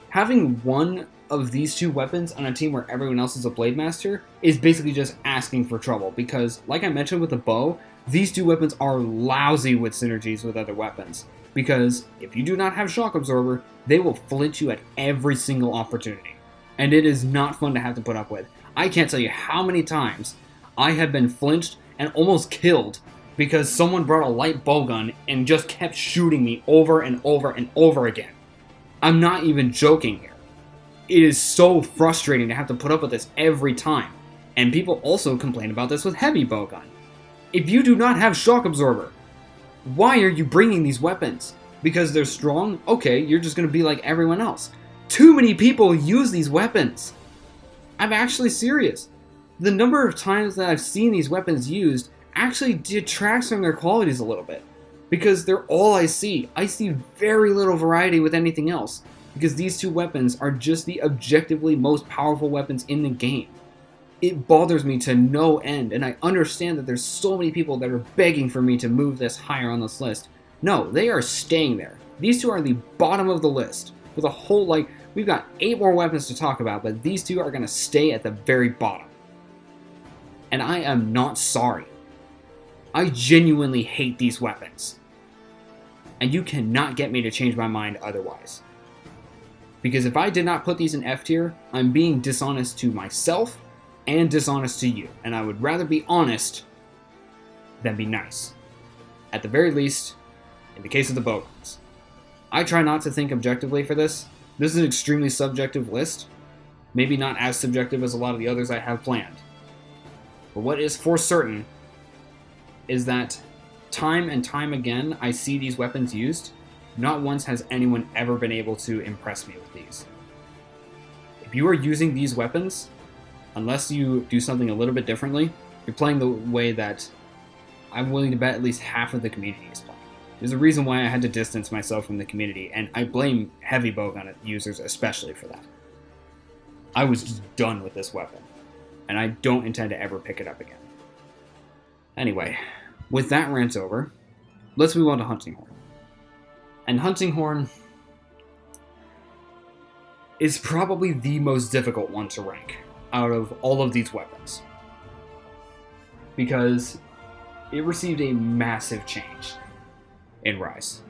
having one of these 2 weapons on a team where everyone else is a Blade Master is basically just asking for trouble, because like I mentioned with the bow, these 2 weapons are lousy with synergies with other weapons, because if you do not have Shock Absorber, they will flinch you at every single opportunity, and it is not fun to have to put up with. I can't tell you how many times I have been flinched and almost killed because someone brought a light bowgun and just kept shooting me over and over and over again. I'm not even joking here. It is so frustrating to have to put up with this every time. And people also complain about this with heavy bowgun. If you do not have Shock Absorber, why are you bringing these weapons? Because they're strong? Okay, you're just going to be like everyone else. Too many people use these weapons. I'm actually serious. The number of times that I've seen these weapons used actually detracts from their qualities a little bit. Because they're all I see. I see very little variety with anything else. Because these 2 weapons are just the objectively most powerful weapons in the game. it bothers me to no end, and I understand that there's so many people that are begging for me to move this higher on this list. No, they are staying there. These two are the bottom of the list, with a whole, we've got 8 more weapons to talk about, but these two are going to stay at the very bottom. And I am not sorry. I genuinely hate these weapons. And you cannot get me to change my mind otherwise. Because if I did not put these in F tier, I'm being dishonest to myself and dishonest to you. And I would rather be honest than be nice. At the very least, in the case of the Bowguns. I try not to think objectively for this. This is an extremely subjective list. Maybe not as subjective as a lot of the others I have planned. But what is for certain is that time and time again I see these weapons used. Not once has anyone ever been able to impress me with these. If you are using these weapons, unless you do something a little bit differently, you're playing the way that I'm willing to bet at least half of the community is playing. There's a reason why I had to distance myself from the community, and I blame heavy Bowgun users especially for that. I was just done with this weapon, and I don't intend to ever pick it up again. Anyway, with that rant over, let's move on to Hunting Horn. And Hunting Horn is probably the most difficult one to rank out of all of these weapons. Because it received a massive change in Rise.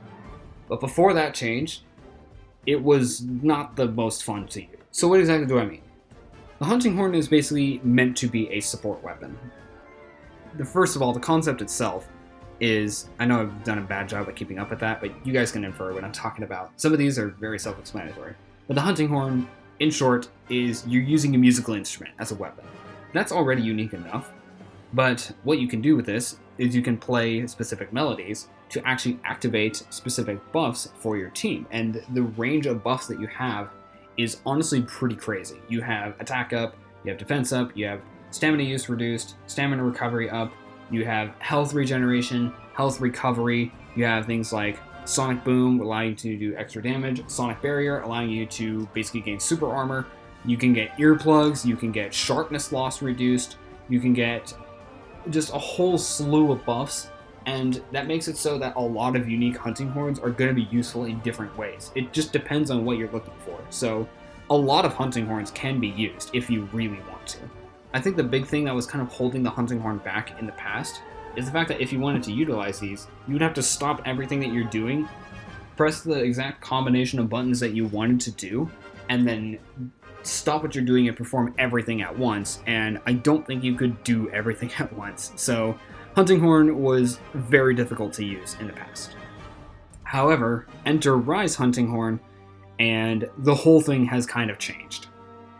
But before that change, it was not the most fun to use. So what exactly do I mean? The Hunting Horn is basically meant to be a support weapon. First of all, the concept itself is, I know I've done a bad job at keeping up with that, but you guys can infer what I'm talking about. Some of these are very self-explanatory. But the Hunting Horn, in short, is you're using a musical instrument as a weapon. That's already unique enough, but what you can do with this is you can play specific melodies to actually activate specific buffs for your team, and the range of buffs that you have is honestly pretty crazy. You have attack up, you have defense up, you have stamina use reduced, stamina recovery up, you have health regeneration, health recovery, you have things like Sonic Boom allowing you to do extra damage, Sonic Barrier allowing you to basically gain super armor, you can get earplugs, you can get sharpness loss reduced, you can get just a whole slew of buffs, and that makes it so that a lot of unique Hunting Horns are going to be useful in different ways. It just depends on what you're looking for. So a lot of Hunting Horns can be used if you really want to. I think the big thing that was kind of holding the Hunting Horn back in the past is the fact that if you wanted to utilize these, you would have to stop everything that you're doing, press the exact combination of buttons that you wanted to do, and then stop what you're doing and perform everything at once, and I don't think you could do everything at once. So Hunting Horn was very difficult to use in the past. However, enter Rise Hunting Horn, and the whole thing has kind of changed.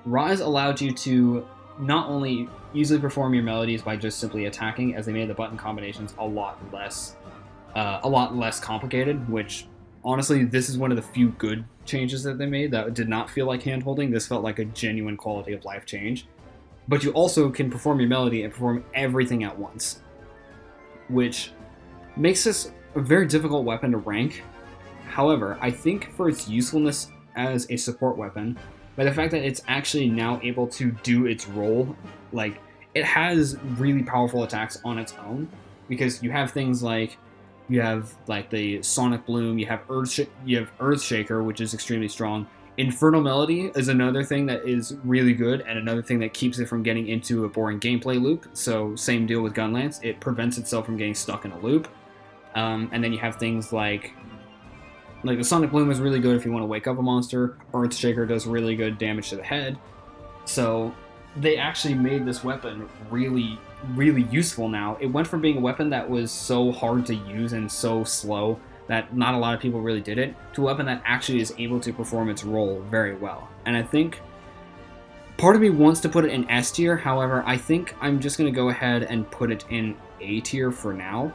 Rise allowed you to not only easily perform your melodies by just simply attacking, as they made the button combinations a lot less complicated, which honestly, this is one of the few good changes that they made that did not feel like hand-holding. This felt like a genuine quality of life change. But you also can perform your melody and perform everything at once, which makes this a very difficult weapon to rank. However, I think for its usefulness as a support weapon, by the fact that it's actually now able to do its role, like, it has really powerful attacks on its own, because you have things like, you have like the Sonic Bloom, you have Earth Shaker, which is extremely strong. Infernal Melody is another thing that is really good, and another thing that keeps it from getting into a boring gameplay loop. So same deal with Gunlance, it prevents itself from getting stuck in a loop. And then you have things like the Sonic Bloom is really good if you want to wake up a monster. Earth Shaker does really good damage to the head. So they actually made this weapon really, really useful now. It went from being a weapon that was so hard to use and so slow that not a lot of people really did it, to a weapon that actually is able to perform its role very well. And I think part of me wants to put it in S tier, however, I think I'm just going to go ahead and put it in A tier for now.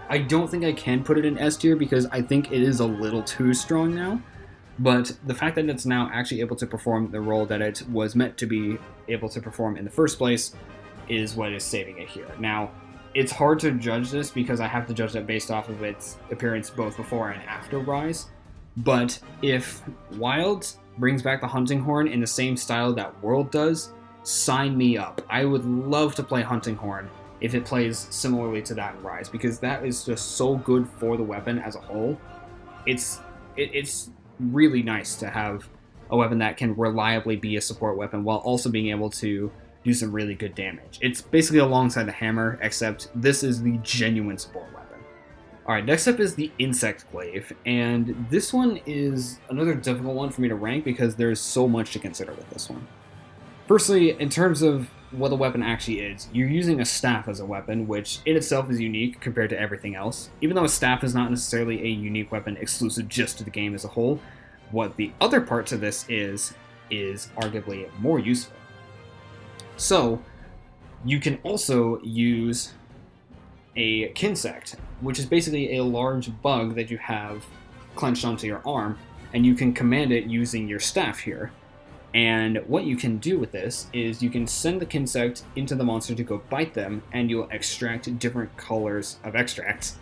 I don't think I can put it in S tier because I think it is a little too strong now, but the fact that it's now actually able to perform the role that it was meant to be able to perform in the first place is what is saving it here. Now, it's hard to judge this because I have to judge that based off of its appearance both before and after Rise, but if Wilds brings back the Hunting Horn in the same style that World does, sign me up. I would love to play Hunting Horn if it plays similarly to that in Rise, because that is just so good for the weapon as a whole. It's really nice to have a weapon that can reliably be a support weapon while also being able to do some really good damage. It's basically alongside the hammer, except this is the genuine support weapon. Alright, next up is the Insect Glaive, and this one is another difficult one for me to rank because there's so much to consider with this one. Firstly, in terms of what the weapon actually is, you're using a staff as a weapon, which in itself is unique compared to everything else. Even though a staff is not necessarily a unique weapon exclusive just to the game as a whole, what the other part to this is arguably more useful. So, you can also use a Kinsect, which is basically a large bug that you have clenched onto your arm, and you can command it using your staff here. And what you can do with this is you can send the Kinsect into the monster to go bite them, and you'll extract different colors of extracts.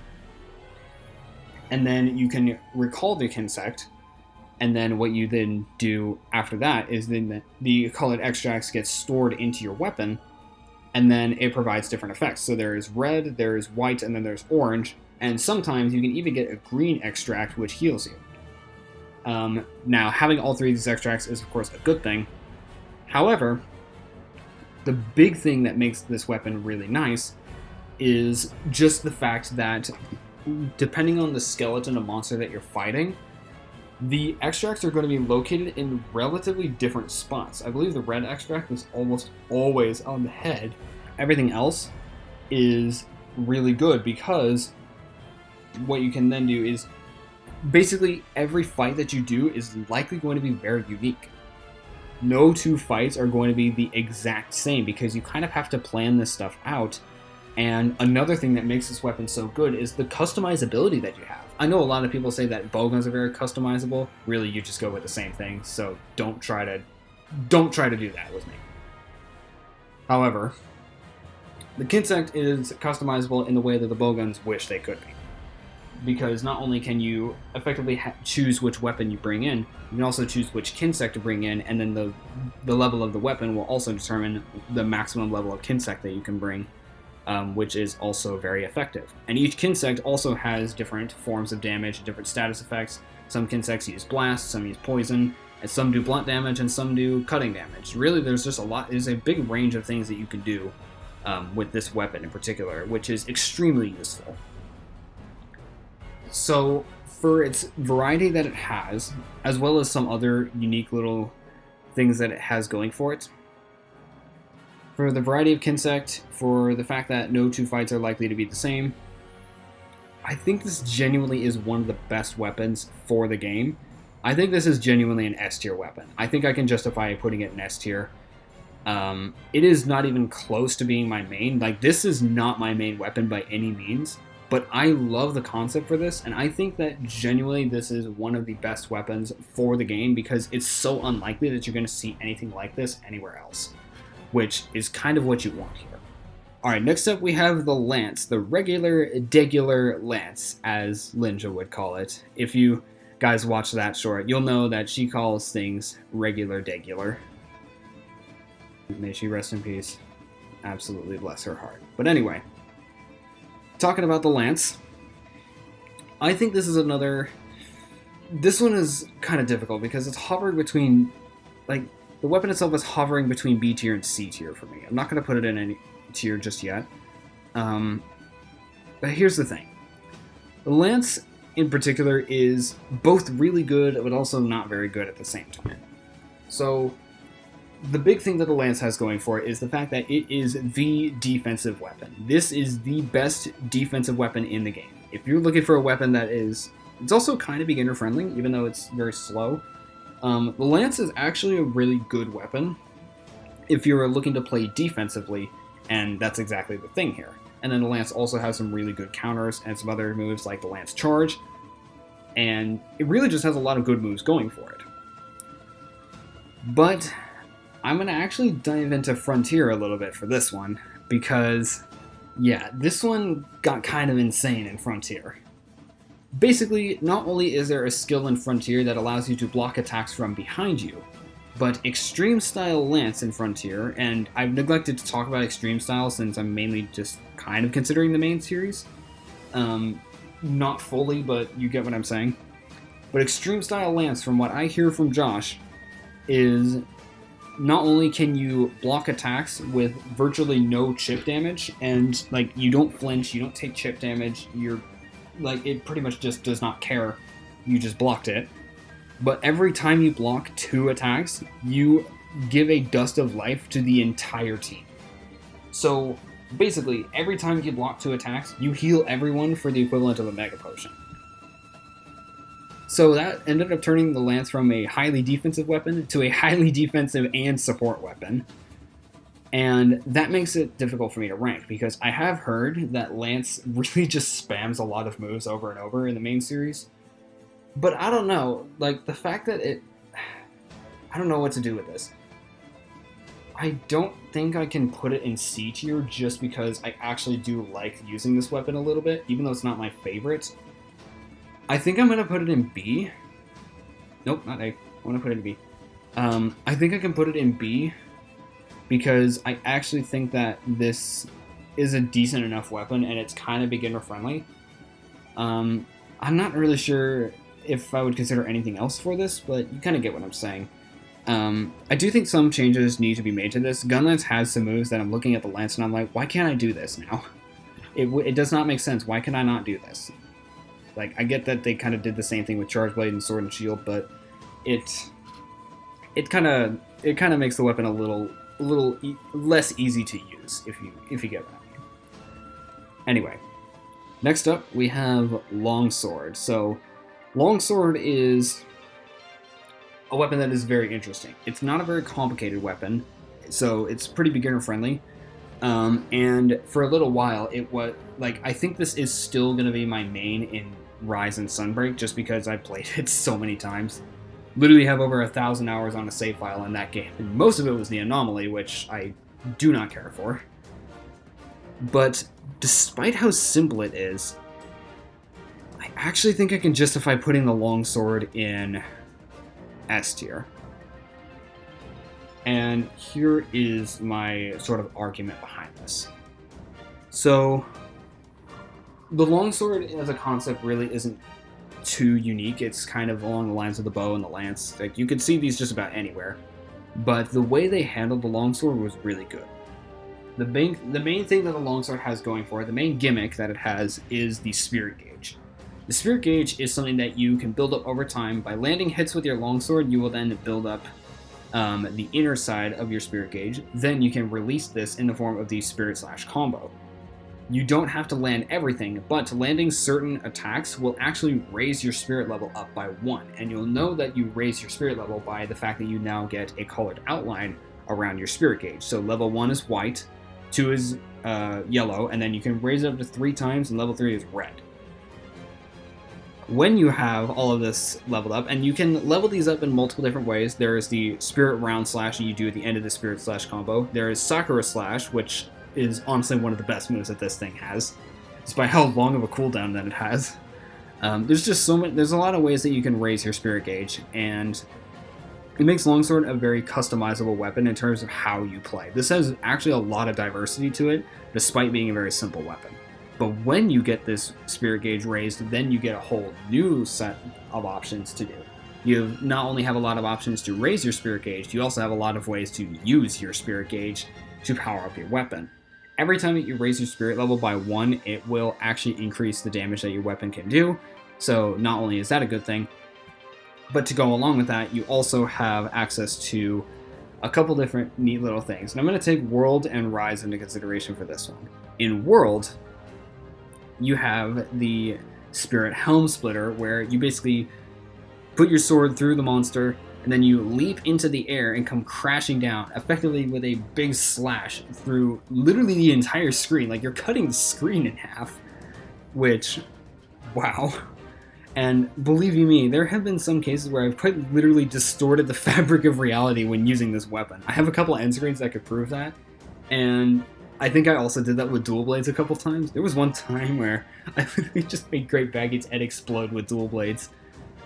And then you can recall the Kinsect, and then what you then do after that is then the colored extracts get stored into your weapon, and then it provides different effects. So there's red, there's white, and then there's orange, and sometimes you can even get a green extract which heals you. Now, having all three of these extracts is of course a good thing. However, the big thing that makes this weapon really nice is just the fact that depending on the skeleton of monster that you're fighting, the extracts are going to be located in relatively different spots. I believe the red extract is almost always on the head. Everything else is really good because what you can then do is basically every fight that you do is likely going to be very unique. No two fights are going to be the exact same because you kind of have to plan this stuff out. And another thing that makes this weapon so good is the customizability that you have. I know a lot of people say that bowguns are very customizable. Really, you just go with the same thing, so don't try to do that with me. However, the Kinsect is customizable in the way that the bowguns wish they could be. Because not only can you effectively choose which weapon you bring in, you can also choose which Kinsect to bring in, and then the level of the weapon will also determine the maximum level of Kinsect that you can bring, which is also very effective. And each Kinsect also has different forms of damage, different status effects. Some Kinsects use blast, some use poison, and some do blunt damage, and some do cutting damage. Really, there's a big range of things that you can do with this weapon in particular, which is extremely useful. So, for its variety that it has, as well as some other unique little things that it has going for it, for the variety of Kinsect, for the fact that no two fights are likely to be the same, I think this genuinely is one of the best weapons for the game. I think this is genuinely an S tier weapon. I think I can justify putting it in S tier. It is not even close to being my main. Like, this is not my main weapon by any means. But I love the concept for this, and I think that genuinely this is one of the best weapons for the game because it's so unlikely that you're going to see anything like this anywhere else, which is kind of what you want here. Alright, next up we have the Lance, the degular Lance, as Linja would call it. If you guys watch that short, you'll know that she calls things degular. May she rest in peace. Absolutely bless her heart. But anyway, talking about the Lance, I think this one is kind of difficult because it's hovering between, like, the weapon itself is hovering between B tier and C tier for me. I'm not going to put it in any tier just yet. But here's the thing. The Lance in particular is both really good but also not very good at the same time. So the big thing that the Lance has going for it is the fact that it is the defensive weapon. This is the best defensive weapon in the game. If you're looking for a weapon that it's also kind of beginner friendly, even though it's very slow, the Lance is actually a really good weapon if you're looking to play defensively, and that's exactly the thing here. And then the Lance also has some really good counters and some other moves like the Lance Charge, and it really just has a lot of good moves going for it. But I'm going to actually dive into Frontier a little bit for this one, because, yeah, this one got kind of insane in Frontier. Basically, not only is there a skill in Frontier that allows you to block attacks from behind you, But Extreme Style Lance in Frontier, and I've neglected to talk about Extreme Style since I'm mainly just kind of considering the main series. Not fully, but you get what I'm saying. But Extreme Style Lance, from what I hear from Josh, is not only can you block attacks with virtually no chip damage, and like you don't flinch, you don't take chip damage, you're like it pretty much just does not care. You just blocked it. But every time you block 2 attacks, you give a dust of life to the entire team. So basically, every time you block 2 attacks, you heal everyone for the equivalent of a Mega Potion. So that ended up turning the Lance from a highly defensive weapon to a highly defensive and support weapon. And that makes it difficult for me to rank, because I have heard that Lance really just spams a lot of moves over and over in the main series. But I don't know, like, the fact that I don't know what to do with this. I don't think I can put it in C tier just because I actually do like using this weapon a little bit, even though it's not my favorite. I think I'm going to put it in B. Nope, not A. I want to put it in B. I think I can put it in B because I actually think that this is a decent enough weapon and it's kind of beginner friendly. I'm not really sure if I would consider anything else for this, but you kind of get what I'm saying. I do think some changes need to be made to this. Gunlance has some moves that I'm looking at the Lance and I'm like, why can't I do this now? It does not make sense. Why can I not do this? Like, I get that they kind of did the same thing with Charge Blade and Sword and Shield, but it kind of makes the weapon a little less easy to use if you get what I mean. Anyway, next up we have Longsword. So Longsword is a weapon that is very interesting. It's not a very complicated weapon, so it's pretty beginner friendly. And for a little while, it was like, I think this is still going to be my main in Rise and Sunbreak, just because I played it so many times. Literally have over 1,000 hours on a save file in that game, and most of it was the Anomaly, which I do not care for. But despite how simple it is, I actually think I can justify putting the Longsword in S tier. And here is my sort of argument behind this. So, the Longsword as a concept really isn't too unique. It's kind of along the lines of the bow and the lance. Like, you could see these just about anywhere. But the way they handled the Longsword was really good. The main thing that the Longsword has going for it, the main gimmick that it has, is the Spirit Gauge. The Spirit Gauge is something that you can build up over time. By landing hits with your Longsword, you will then build up the inner side of your Spirit Gauge. Then you can release this in the form of the Spirit/combo. You don't have to land everything, but landing certain attacks will actually raise your spirit level up by 1, and you'll know that you raise your spirit level by the fact that you now get a colored outline around your Spirit Gauge. So level 1 is white, 2 is yellow, and then you can raise it up to 3 times, and level 3 is red. When you have all of this leveled up, and you can level these up in multiple different ways. There is the Spirit Round Slash that you do at the end of the Spirit/ combo. There is Sakura Slash, which is honestly one of the best moves that this thing has, despite how long of a cooldown that it has. There's a lot of ways that you can raise your Spirit Gauge, and it makes Longsword a very customizable weapon in terms of how you play. This has actually a lot of diversity to it, despite being a very simple weapon. But when you get this Spirit Gauge raised, then you get a whole new set of options to do. You not only have a lot of options to raise your Spirit Gauge, you also have a lot of ways to use your Spirit Gauge to power up your weapon. Every time that you raise your spirit level by 1, it will actually increase the damage that your weapon can do. So not only is that a good thing, but to go along with that, you also have access to a couple different neat little things. And I'm going to take World and Rise into consideration for this one. In World, you have the Spirit Helm Splitter, where you basically put your sword through the monster, and then you leap into the air and come crashing down, effectively with a big slash through literally the entire screen. Like, you're cutting the screen in half, which, wow. And believe you me, there have been some cases where I've quite literally distorted the fabric of reality when using this weapon. I have a couple end screens that could prove that, and I think I also did that with dual blades a couple times. There was one time where I literally just made Great Baggett's head explode with dual blades.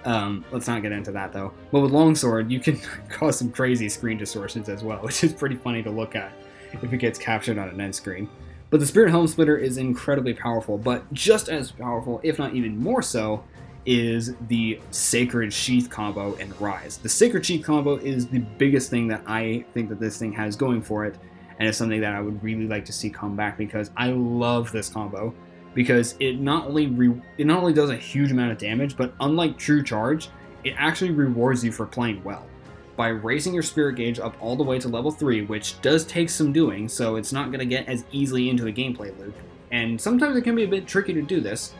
Let's not get into that though. But with longsword, you can cause some crazy screen distortions as well, which is pretty funny to look at if it gets captured on an end screen. But the Spirit Helm Splitter is incredibly powerful, but just as powerful, if not even more so, is the Sacred Sheath combo in Rise. The Sacred Sheath combo is the biggest thing that I think that this thing has going for it, and it's something that I would really like to see come back because I love this combo. Because it not only does a huge amount of damage, but unlike True Charge, it actually rewards you for playing well. By raising your spirit gauge up all the way to level 3, which does take some doing, so it's not going to get as easily into a gameplay loop. And sometimes it can be a bit tricky to do this,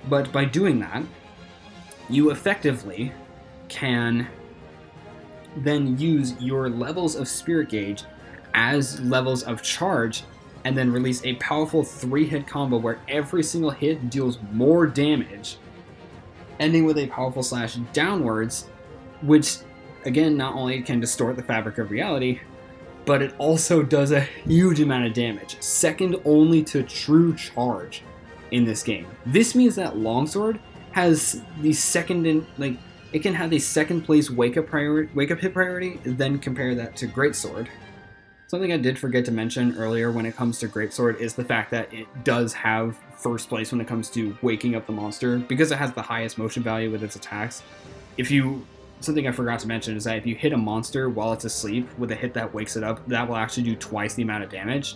but by doing that, you effectively can then use your levels of spirit gauge as levels of charge, and then release a powerful 3-hit combo where every single hit deals more damage, ending with a powerful slash downwards, which again not only can distort the fabric of reality, but it also does a huge amount of damage, second only to True Charge in this game. This means that Longsword has the it can have the second place wake up hit priority, then compare that to Greatsword. Something I did forget to mention earlier when it comes to Greatsword is the fact that it does have first place when it comes to waking up the monster, because it has the highest motion value with its attacks. Something I forgot to mention is that if you hit a monster while it's asleep with a hit that wakes it up, that will actually do twice the amount of damage.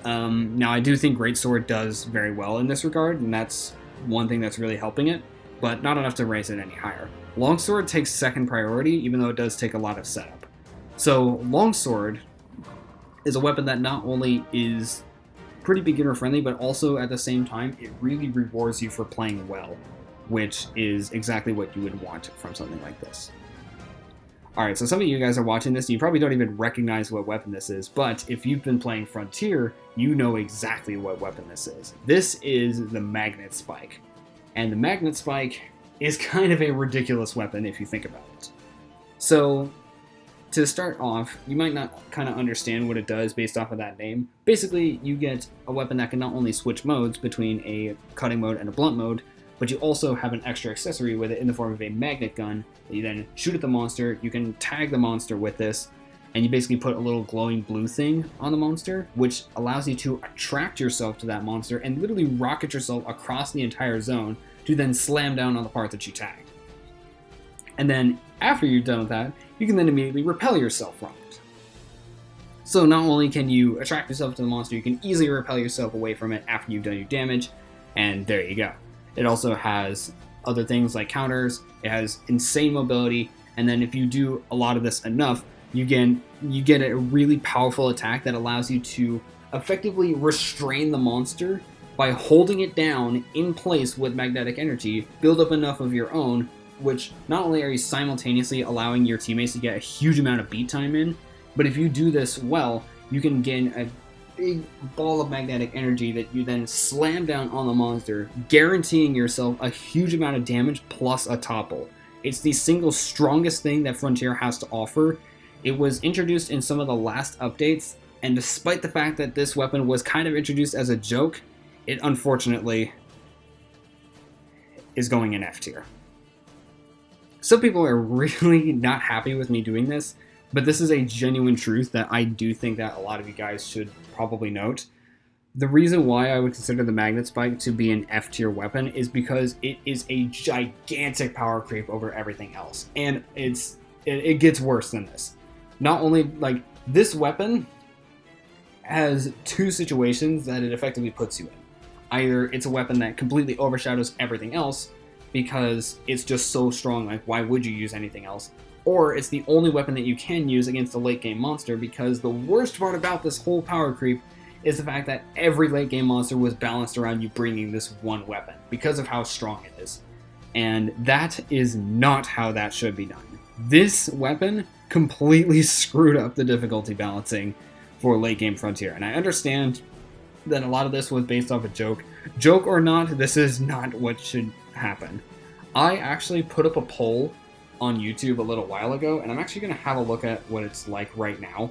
Now I do think Greatsword does very well in this regard, and that's one thing that's really helping it, but not enough to raise it any higher. Longsword takes second priority, even though it does take a lot of setup. So Longsword is a weapon that not only is pretty beginner friendly, but also at the same time, it really rewards you for playing well, which is exactly what you would want from something like this. Alright, so some of you guys are watching this, and you probably don't even recognize what weapon this is, but if you've been playing Frontier, you know exactly what weapon this is. This is the Magnet Spike. And the Magnet Spike is kind of a ridiculous weapon if you think about it. So, to start off, you might not kind of understand what it does based off of that name. Basically, you get a weapon that can not only switch modes between a cutting mode and a blunt mode, but you also have an extra accessory with it in the form of a magnet gun that you then shoot at the monster. You can tag the monster with this, and you basically put a little glowing blue thing on the monster, which allows you to attract yourself to that monster and literally rocket yourself across the entire zone to then slam down on the part that you tagged. And then, after you're done with that, you can then immediately repel yourself from it. So not only can you attract yourself to the monster, you can easily repel yourself away from it after you've done your damage, and there you go. It also has other things like counters, it has insane mobility, and then if you do a lot of this enough, you get a really powerful attack that allows you to effectively restrain the monster by holding it down in place with magnetic energy, build up enough of your own, which not only are you simultaneously allowing your teammates to get a huge amount of beat time in, but if you do this well, you can gain a big ball of magnetic energy that you then slam down on the monster, guaranteeing yourself a huge amount of damage plus a topple. It's the single strongest thing that Frontier has to offer. It was introduced in some of the last updates, and despite the fact that this weapon was kind of introduced as a joke, it unfortunately is going in F tier. Some people are really not happy with me doing this, but this is a genuine truth that I do think that a lot of you guys should probably note. The reason why I would consider the Magnet Spike to be an F tier weapon is because it is a gigantic power creep over everything else. And it gets worse than this. Not only, this weapon has two situations that it effectively puts you in. Either it's a weapon that completely overshadows everything else, because it's just so strong, why would you use anything else? Or it's the only weapon that you can use against a late game monster, because the worst part about this whole power creep is the fact that every late game monster was balanced around you bringing this one weapon, because of how strong it is. And that is not how that should be done. This weapon completely screwed up the difficulty balancing for late game Frontier, and I understand that a lot of this was based off a joke. Joke or not, this is not what should happen. I actually put up a poll on YouTube a little while ago, and I'm actually going to have a look at what it's like right now.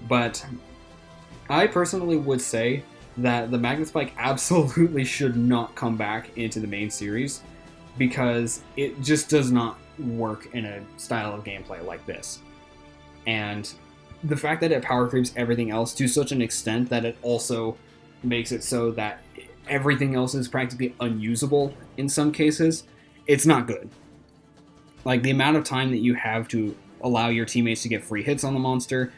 But I personally would say that the Magnet Spike absolutely should not come back into the main series. because it just does not work in a style of gameplay like this. And the fact that it power creeps everything else to such an extent that it also makes it so that everything else is practically unusable in some cases, it's not good. Like, the amount of time that you have to allow your teammates to get free hits on the monster,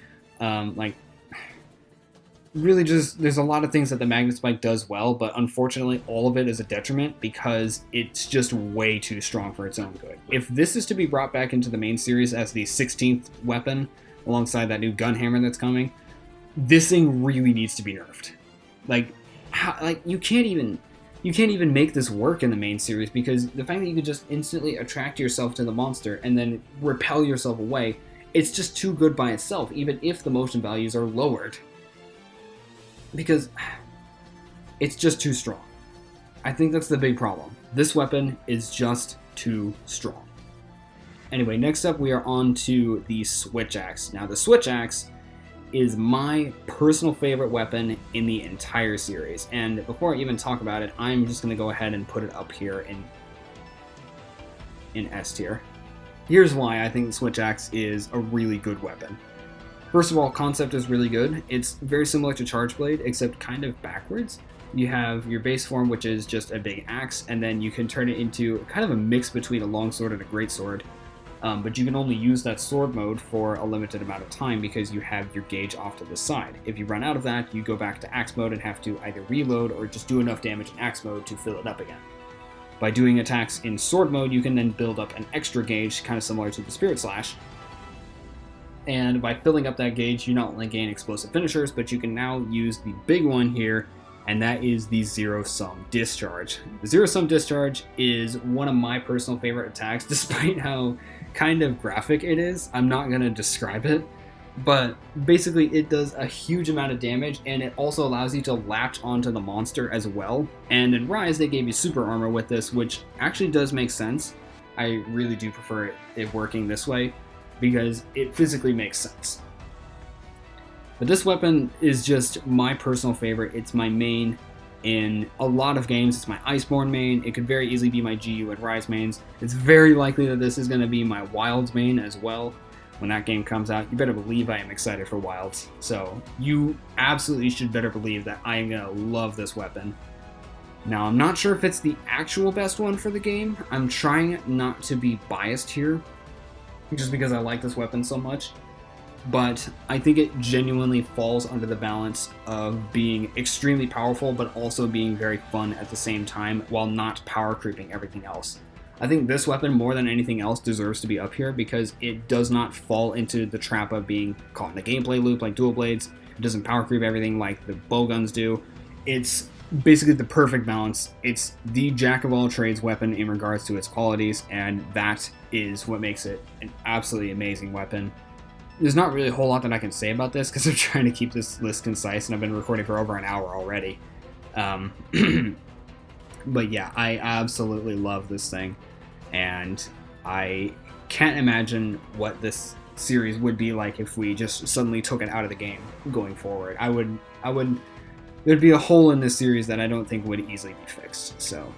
really just, there's a lot of things that the Magnet Spike does well, but unfortunately all of it is a detriment because it's just way too strong for its own good. If this is to be brought back into the main series as the 16th weapon, alongside that new gun hammer that's coming, this thing really needs to be nerfed. You can't even make this work in the main series, because the fact that you could just instantly attract yourself to the monster and then repel yourself away, it's just too good by itself, even if the motion values are lowered. Because it's just too strong. I think that's the big problem. This weapon is just too strong. Anyway, next up we are on to the Switch Axe. Now, the Switch Axe is my personal favorite weapon in the entire series. And before I even talk about it, I'm just going to go ahead and put it up here in S tier. Here's why I think the Switch Axe is a really good weapon. First of all, concept is really good. It's very similar to Charge Blade, except kind of backwards. You have your base form, which is just a big axe, and then you can turn it into kind of a mix between a longsword and a greatsword. But you can only use that sword mode for a limited amount of time because you have your gauge off to the side. If you run out of that, you go back to axe mode and have to either reload or just do enough damage in axe mode to fill it up again. By doing attacks in sword mode, you can then build up an extra gauge, kind of similar to the Spirit Slash. And by filling up that gauge, you not only gain explosive finishers, but you can now use the big one here, and that is the Zero Sum Discharge. The Zero Sum Discharge is one of my personal favorite attacks, despite how kind of graphic it is. I'm not going to describe it, but basically it does a huge amount of damage, and it also allows you to latch onto the monster as well. And in Rise, they gave you super armor with this, which actually does make sense. I really do prefer it working this way, because it physically makes sense. But this weapon is just my personal favorite. It's my main in a lot of games. It's my Iceborne main. It could very easily be my GU and Rise mains. It's very likely that this is going to be my Wilds main as well. When that game comes out, you better believe I am excited for Wilds. So you absolutely should better believe that I am going to love this weapon. Now, I'm not sure if it's the actual best one for the game. I'm trying not to be biased here, just because I like this weapon so much, but I think it genuinely falls under the balance of being extremely powerful, but also being very fun at the same time, while not power creeping everything else. I think this weapon, more than anything else, deserves to be up here because it does not fall into the trap of being caught in a gameplay loop like dual blades. It doesn't power creep everything like the bowguns do. It's basically the perfect balance. It's the jack of all trades weapon in regards to its qualities, and that is what makes it an absolutely amazing weapon. There's not really a whole lot that I can say about this because I'm trying to keep this list concise, and I've been recording for over an hour already. But yeah, I absolutely love this thing, and I can't imagine what this series would be like if we just suddenly took it out of the game going forward. There'd be a hole in this series that I don't think would easily be fixed, so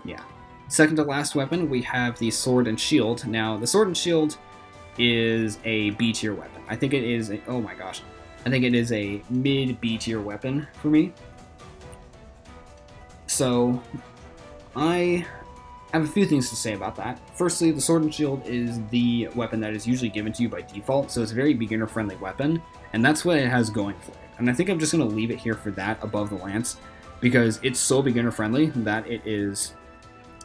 yeah. Second to last weapon, we have the Sword and Shield. Now, the Sword and Shield is a B tier weapon. I think it is a mid B tier weapon for me. So, I have a few things to say about that. Firstly, the Sword and Shield is the weapon that is usually given to you by default, so it's a very beginner-friendly weapon, and that's what it has going for it. And I think I'm just going to leave it here for that above the Lance, because it's so beginner-friendly that it is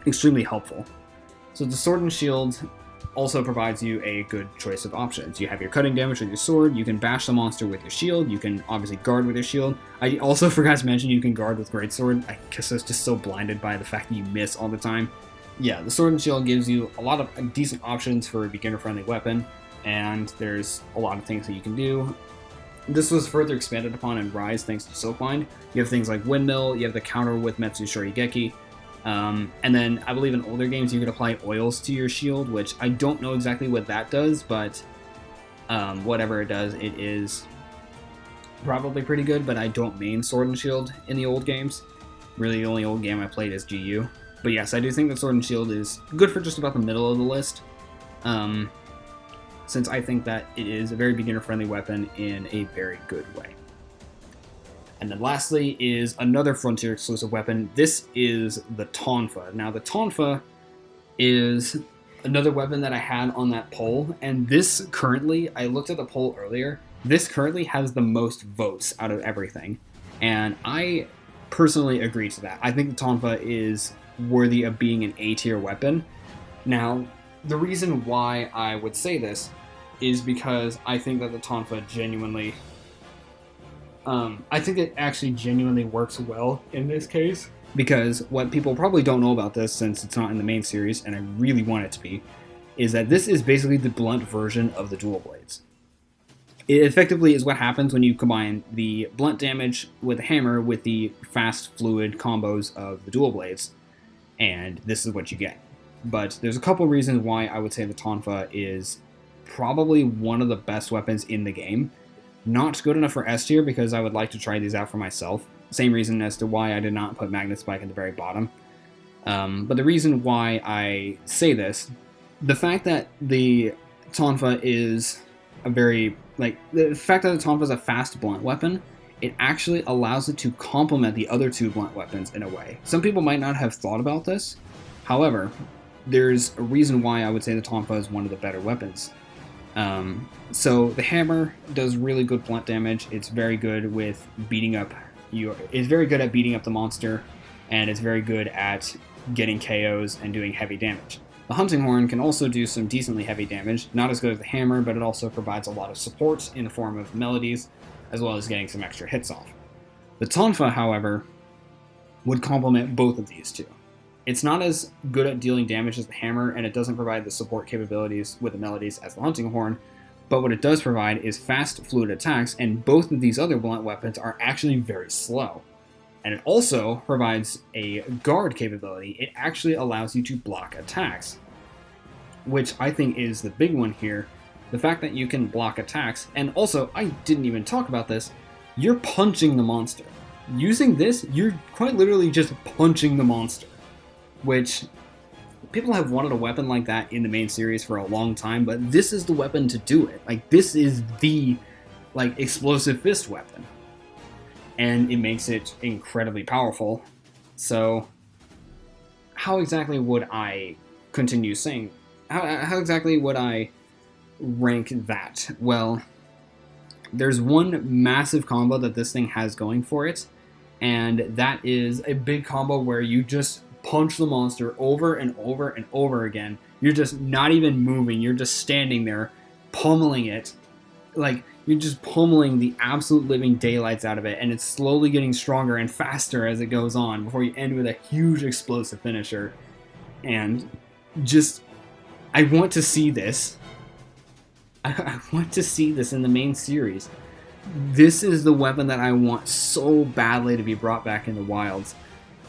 extremely helpful. So the Sword and Shield also provides you a good choice of options. You have your cutting damage with your sword, you can bash the monster with your shield, you can obviously guard with your shield. I also forgot to mention you can guard with greatsword. I guess I was just so blinded by the fact that you miss all the time. Yeah, the Sword and Shield gives you a lot of decent options for a beginner-friendly weapon, and there's a lot of things that you can do. This was further expanded upon in Rise thanks to Silkwind. You have things like Windmill, you have the counter with Metsu Shorigeki, and then I believe in older games you could apply oils to your shield, which I don't know exactly what that does, but whatever it does, it is probably pretty good, but I don't main Sword and Shield in the old games. Really, the only old game I played is GU. But yes, I do think that Sword and Shield is good for just about the middle of the list, since I think that it is a very beginner-friendly weapon in a very good way. And then lastly is another Frontier exclusive weapon. This is the Tonfa. Now the Tonfa is another weapon that I had on that poll, and this currently, I looked at the poll earlier, this currently has the most votes out of everything. And I personally agree to that. I think the Tonfa is worthy of being an A tier weapon. Now, the reason why I would say this is because I think that the Tonfa genuinely, I think it actually genuinely works well in this case. Because what people probably don't know about this, since it's not in the main series, and I really want it to be, is that this is basically the blunt version of the dual blades. It effectively is what happens when you combine the blunt damage with the hammer with the fast fluid combos of the dual blades, and this is what you get. But there's a couple reasons why I would say the Tonfa is probably one of the best weapons in the game. Not good enough for S tier because I would like to try these out for myself. Same reason as to why I did not put Magnet Spike at the very bottom. But the reason why I say this, the fact that the Tonfa is a very, the fact that the Tonfa is a fast blunt weapon, it actually allows it to complement the other two blunt weapons in a way. Some people might not have thought about this. However, there's a reason why I would say the Tonfa is one of the better weapons. So the hammer does really good blunt damage. It's very good with beating up it's very good at beating up the monster, and it's very good at getting KOs and doing heavy damage. The hunting horn can also do some decently heavy damage, not as good as the hammer, but it also provides a lot of support in the form of melodies, as well as getting some extra hits off. The Tonfa, however, would complement both of these two. It's not as good at dealing damage as the hammer, and it doesn't provide the support capabilities with the melodies as the hunting horn, but what it does provide is fast, fluid attacks, and both of these other blunt weapons are actually very slow. And it also provides a guard capability. It actually allows you to block attacks, which I think is the big one here. The fact that you can block attacks, and also, I didn't even talk about this, you're punching the monster. Using this, you're quite literally just punching the monster, which people have wanted a weapon like that in the main series for a long time, but this is the weapon to do it. This is the, explosive fist weapon. And it makes it incredibly powerful. So, how exactly would I continue saying? How exactly would I rank that? Well, there's one massive combo that this thing has going for it, and that is a big combo where you just punch the monster over and over and over again. You're just not even moving. You're just standing there, pummeling it. You're just pummeling the absolute living daylights out of it, and it's slowly getting stronger and faster as it goes on before you end with a huge explosive finisher. And just, I want to see this. I want to see this in the main series. This is the weapon that I want so badly to be brought back in the wilds.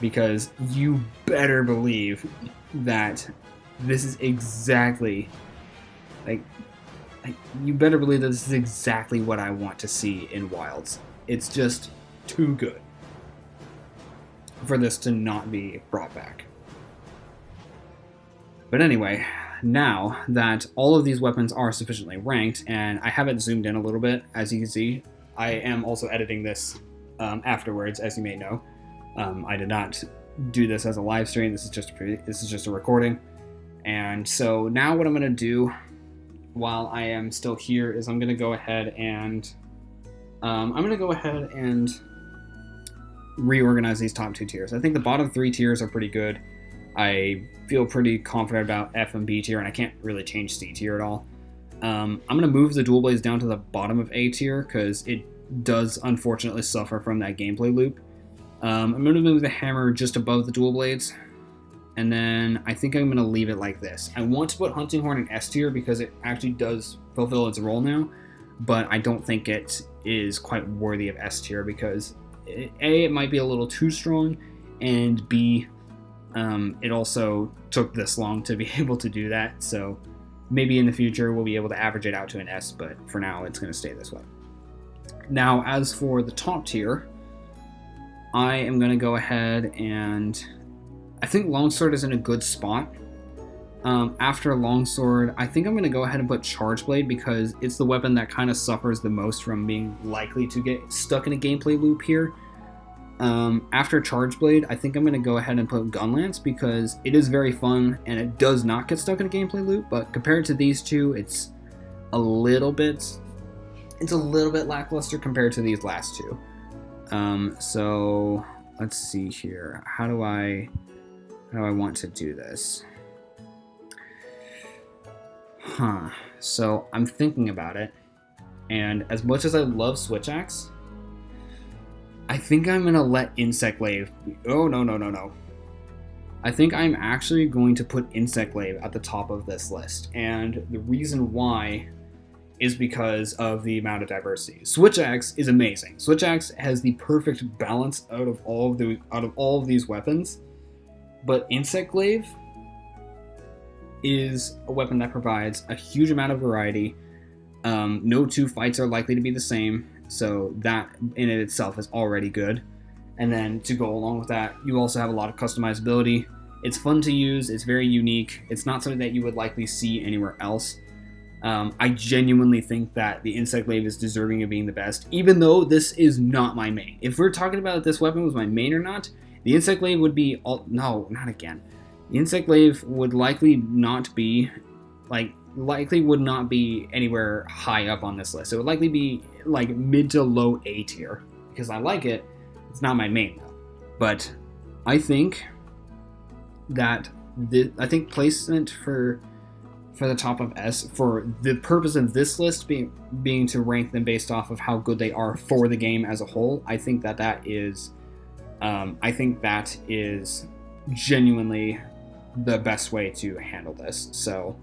Because you better believe that this is exactly, you better believe that this is exactly what I want to see in Wilds. It's just too good for this to not be brought back. But anyway, now that all of these weapons are sufficiently ranked, and I have it zoomed in a little bit, as you can see, I am also editing this afterwards, as you may know. I did not do this as a live stream. This is just a recording. And so now what I'm going to do while I am still here is I'm going to go ahead and reorganize these top two tiers. I think the bottom three tiers are pretty good. I feel pretty confident about F and B tier, and I can't really change C tier at all. I'm going to move the dual blades down to the bottom of A tier because it does unfortunately suffer from that gameplay loop. I'm going to move the hammer just above the dual blades, and then I think I'm going to leave it like this. I want to put Hunting Horn in S tier because it actually does fulfill its role now, but I don't think it is quite worthy of S tier because A, it might be a little too strong, and B, it also took this long to be able to do that, so maybe in the future we'll be able to average it out to an S, but for now it's going to stay this way. Now, as for the top tier, I am going to go ahead and I think Longsword is in a good spot. After Longsword, I think I'm going to go ahead and put Charge Blade because it's the weapon that kind of suffers the most from being likely to get stuck in a gameplay loop here. After Charge Blade, I think I'm going to go ahead and put Gunlance because it is very fun and it does not get stuck in a gameplay loop, but compared to these two, it's a little bit lackluster compared to these last two. So let's see here. How do I want to do this? So I'm thinking about it, and as much as I love Switch Axe, I think I'm gonna let Insect Glaive be. Oh, no. I think I'm actually going to put Insect Glaive at the top of this list, and the reason why is because of the amount of diversity. Switch Axe is amazing. Switch Axe has the perfect balance out of all of these weapons, but Insect Glaive is a weapon that provides a huge amount of variety. No two fights are likely to be the same, so that in it itself is already good. And then to go along with that, you also have a lot of customizability. It's fun to use, it's very unique, it's not something that you would likely see anywhere else. I genuinely think that the Insect Glaive is deserving of being the best, even though this is not my main. If we're talking about if this weapon was my main or not, the Insect Glaive would be no, not again. The Insect Glaive would likely would not be anywhere high up on this list. It would likely be like mid to low A tier because I like it. It's not my main though. But I think that placement for the top of S, for the purpose of this list being to rank them based off of how good they are for the game as a whole, I think that is genuinely the best way to handle this. So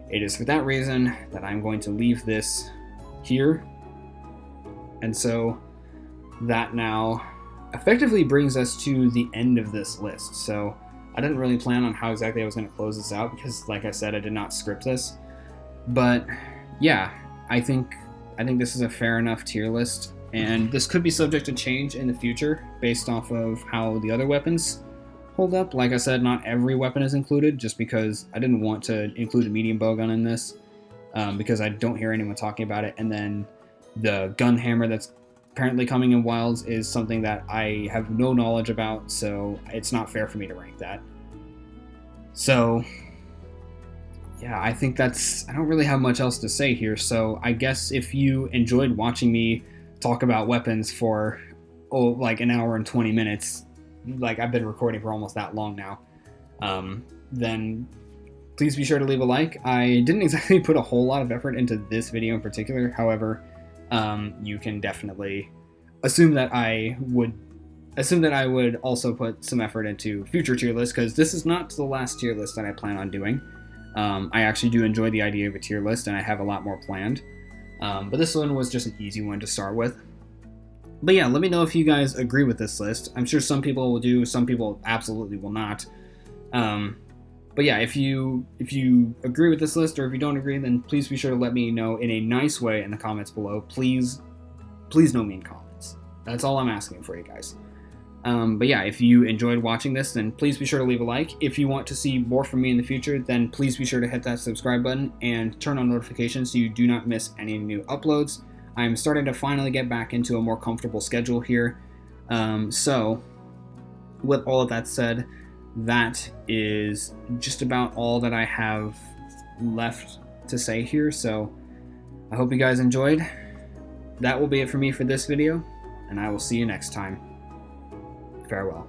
it is for that reason that I'm going to leave this here. And so that now effectively brings us to the end of this list. So I didn't really plan on how exactly I was going to close this out because, like I said, I did not script this. But yeah, I think this is a fair enough tier list, and this could be subject to change in the future based off of how the other weapons hold up. Like I said, not every weapon is included, just because I didn't want to include a medium bowgun in this, because I don't hear anyone talking about it. And then the gun hammer that's apparently coming in Wilds is something that I have no knowledge about, so it's not fair for me to rank that. So yeah, I think I don't really have much else to say here. So I guess if you enjoyed watching me talk about weapons for like an hour and 20 minutes, like I've been recording for almost that long now, then please be sure to leave a like. I didn't exactly put a whole lot of effort into this video in particular. However, you can definitely assume that I would also put some effort into future tier lists, because this is not the last tier list that I plan on doing. I actually do enjoy the idea of a tier list, and I have a lot more planned. But this one was just an easy one to start with. But yeah, let me know if you guys agree with this list. I'm sure some people will do, some people absolutely will not. But yeah, if you agree with this list, or if you don't agree, then please be sure to let me know in a nice way in the comments below. Please no mean comments. That's all I'm asking for you guys. But yeah, if you enjoyed watching this, then please be sure to leave a like. If you want to see more from me in the future, then please be sure to hit that subscribe button and turn on notifications so you do not miss any new uploads. I'm starting to finally get back into a more comfortable schedule here. So with all of that said, that is just about all that I have left to say here. So I hope you guys enjoyed. That will be it for me for this video, and I will see you next time. Farewell.